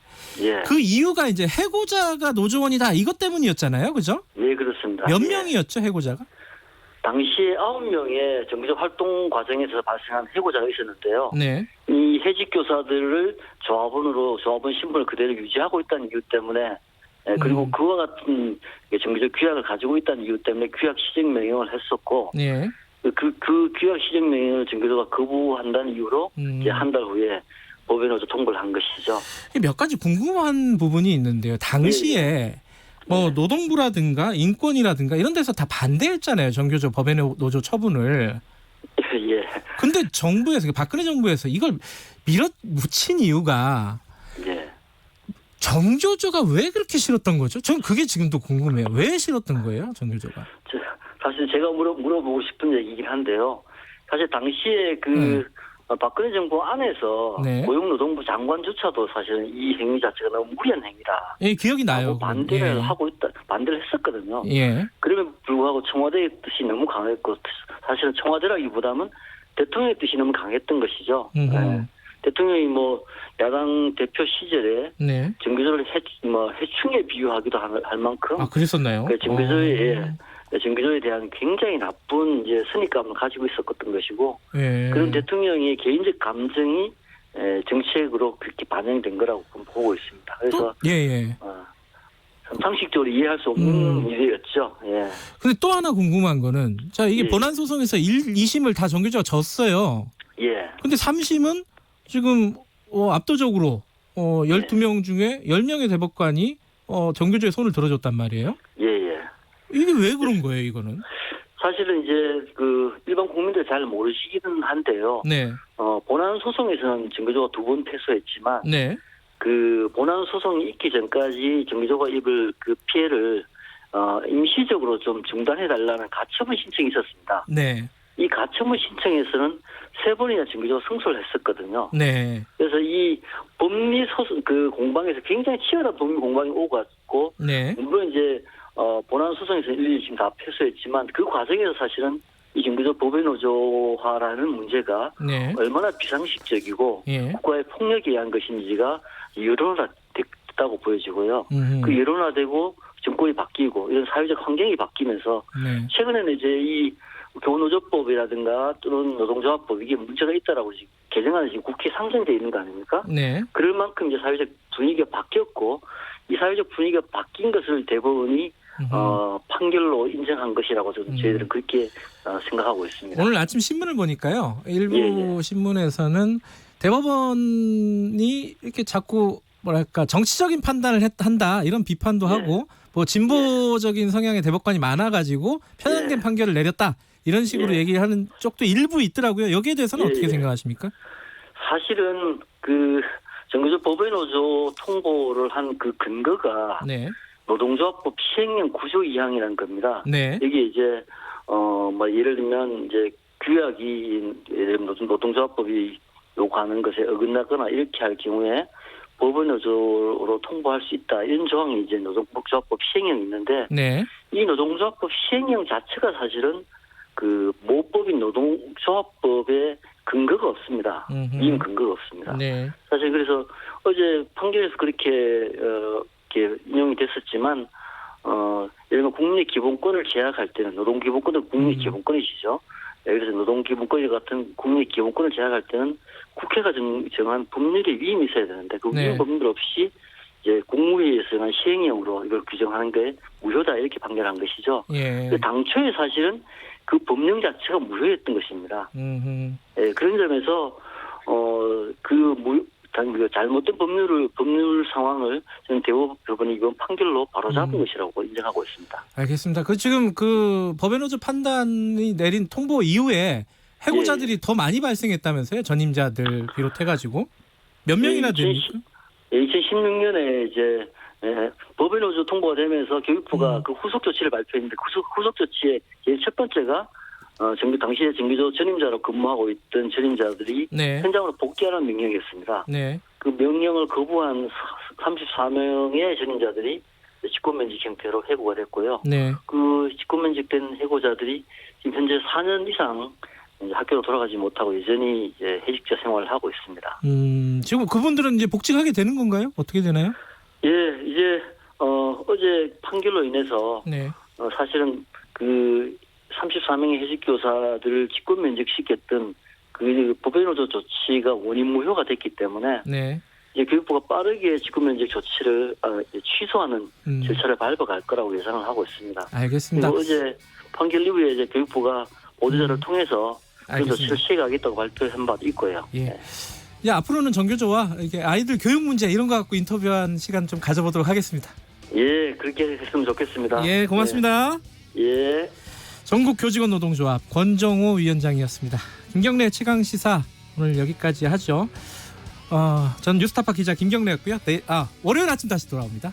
그 이유가 이제 해고자가 노조원이다 이것 때문이었잖아요, 그죠? 네, 그렇습니다. 몇 명이었죠, 해고자가? 당시에 9명의 정규직 활동 과정에서 발생한 해고자가 있었는데요. 네. 이 해직 교사들을 조합원 신분을 그대로 유지하고 있다는 이유 때문에 그리고 그와 같은 정규직 규약을 가지고 있다는 이유 때문에 규약 시정 명령을 했었고 그 규약 시정 명령을 정규조가 거부한다는 이유로 이제 한 달 후에 법의 노조 통보를 한 것이죠. 몇 가지 궁금한 부분이 있는데요. 당시에 노동부라든가 인권이라든가 이런 데서 다 반대했잖아요. 정규조 법의 노조 처분을. 예. 근데 정부에서 박근혜 정부에서 이걸 밀어붙인 이유가 정교조가 왜 그렇게 싫었던 거죠? 전 그게 지금도 궁금해요. 왜 싫었던 거예요, 정교조가? 사실 제가 물어보고 싶은 얘기긴 한데요. 사실 당시에 박근혜 정부 안에서 고용노동부 장관조차도 사실은 이 행위 자체가 너무 무리한 행위다. 예, 기억이 나요. 반대를 했었거든요. 예. 그럼에도 불구하고 청와대의 뜻이 너무 강했고 사실은 청와대라기보다는 대통령의 뜻이 너무 강했던 것이죠. 대통령이 야당 대표 시절에 정규조를 해충에 비유하기도 할 만큼 그랬었나요? 정규조에 대한 굉장히 나쁜 선입감을 가지고 있었던 것이고 그런 대통령의 개인적 감정이 정책으로 그렇게 반영된 거라고 보고 있습니다. 그래서 상식적으로 이해할 수 없는 일이었죠. 근데 또 하나 궁금한 거는 이게 본안 소송에서 2심을 다 정규조가 졌어요. 근데 3심은 지금 압도적으로 12명 중에 10명의 대법관이 정규조의 손을 들어줬단 말이에요. 이게 왜 그런 거예요, 이거는? 사실은 이제 일반 국민들 잘 모르시기는 한데요. 본안 소송에서는 정규조가 2번 패소했지만 그 본안 소송이 있기 전까지 정규조가 입을 그 피해를 임시적으로 좀 중단해 달라는 가처분 신청이 있었습니다. 이 가처분 신청에서는 3번이나 정규적으로 승소를 했었거든요. 네. 그래서 이 법리 소송 그 공방에서 굉장히 치열한 법리 공방이 오고 갔고, 네. 물론 이제 본안 소송에서 일일이 지금 다 패소했지만 그 과정에서 사실은 이 정규적 법의 노조화라는 문제가 네. 얼마나 비상식적이고 예. 국가의 폭력에 의한 것인지가 여론화됐다고 보여지고요. 그 여론화되고 정권이 바뀌고 이런 사회적 환경이 바뀌면서 네. 최근에는 이제 이 교노조법이라든가 또는 노동조합법 이게 문제가 있다라고 지금 개정안이 지금 국회에 상정되어 있는 거 아닙니까? 네. 그럴 만큼 이제 사회적 분위기가 바뀌었고 이 사회적 분위기가 바뀐 것을 대법원이 판결로 인정한 것이라고 저희들은 그렇게 생각하고 있습니다. 오늘 아침 신문을 보니까요. 일부 예. 신문에서는 대법원이 이렇게 자꾸 뭐랄까 정치적인 판단을 한다 이런 비판도 하고 뭐 진보적인 성향의 대법관이 많아가지고 편향된 판결을 내렸다 이런 식으로 얘기하는 쪽도 일부 있더라고요. 여기에 대해서는 어떻게 생각하십니까? 사실은 그 정규적 법의 노조 통보를 한 그 근거가 네. 노동조합법 시행령 9조 2항이라는 겁니다. 네. 여기 이제 뭐 예를 들면 이제 규약이 예를 들면 노동조합법이 요구하는 것에 어긋나거나 이렇게 할 경우에 법의 노조로 통보할 수 있다 이런 조항이 이제 노동조합법 시행령이 있는데 네. 이 노동조합법 시행령 자체가 사실은 그 모법인 노동조합법에 근거가 없습니다. 이행 근거가 없습니다. 네. 사실 그래서 어제 판결에서 그렇게 이렇게 인용이 됐었지만 예를 들면 국민의 기본권을 제약할 때는 노동기본권은 국민의 기본권이시죠. 그래서 노동기본권 같은 국민의 기본권을 제약할 때는 국회가 정한 법률의 위임이 있어야 되는데 그 위임 법률 없이 이제 국무회의에서 정한 시행령으로 이걸 규정하는 게 무효다 이렇게 판결한 것이죠. 예. 당초에 사실은 그 법령 자체가 무효였던 것입니다. 예, 그런 점에서 잘못된 법률 상황을 저는 대법원이 이번 판결로 바로잡은 것이라고 인정하고 있습니다. 알겠습니다. 그 지금 그 법의 노조 판단이 내린 통보 이후에 해고자들이 더 많이 발생했다면서요? 전임자들 비롯해가지고 몇 명이나 됩니까? 2016년에 이제 법의 노조 통보가 되면서 교육부가 그 후속 조치를 발표했는데 후속 조치의 제일 첫 번째가 당시에 정규조 전임자로 근무하고 있던 전임자들이 현장으로 복귀하라는 명령이었습니다. 네. 그 명령을 거부한 34명의 전임자들이 직권면직 형태로 해고가 됐고요. 네. 그 직권면직된 해고자들이 지금 현재 4년 이상 이제 학교로 돌아가지 못하고 여전히 이제 해직자 생활을 하고 있습니다. 지금 그분들은 이제 복직하게 되는 건가요? 어떻게 되나요? 예, 이제 어제 판결로 인해서 사실은 그 34명의 해직교사들을 직권면직시켰던 그 법의 노조 조치가 원인 무효가 됐기 때문에 이제 교육부가 빠르게 직권면직 조치를 취소하는 절차를 밟아갈 거라고 예상을 하고 있습니다. 알겠습니다. 그리고 어제 판결 이후에 이제 교육부가 보도자를 통해서 그런 조치를 시행하겠다고 발표한 바도 있고요. 예. 앞으로는 정교조와 이렇게 아이들 교육 문제 이런 거 갖고 인터뷰한 시간 좀 가져보도록 하겠습니다. 예, 그렇게 했으면 좋겠습니다. 예, 고맙습니다. 예. 전국교직원노동조합 권정호 위원장이었습니다. 김경래 최강시사 오늘 여기까지 하죠. 전 뉴스타파 기자 김경래였고요. 월요일 아침 다시 돌아옵니다.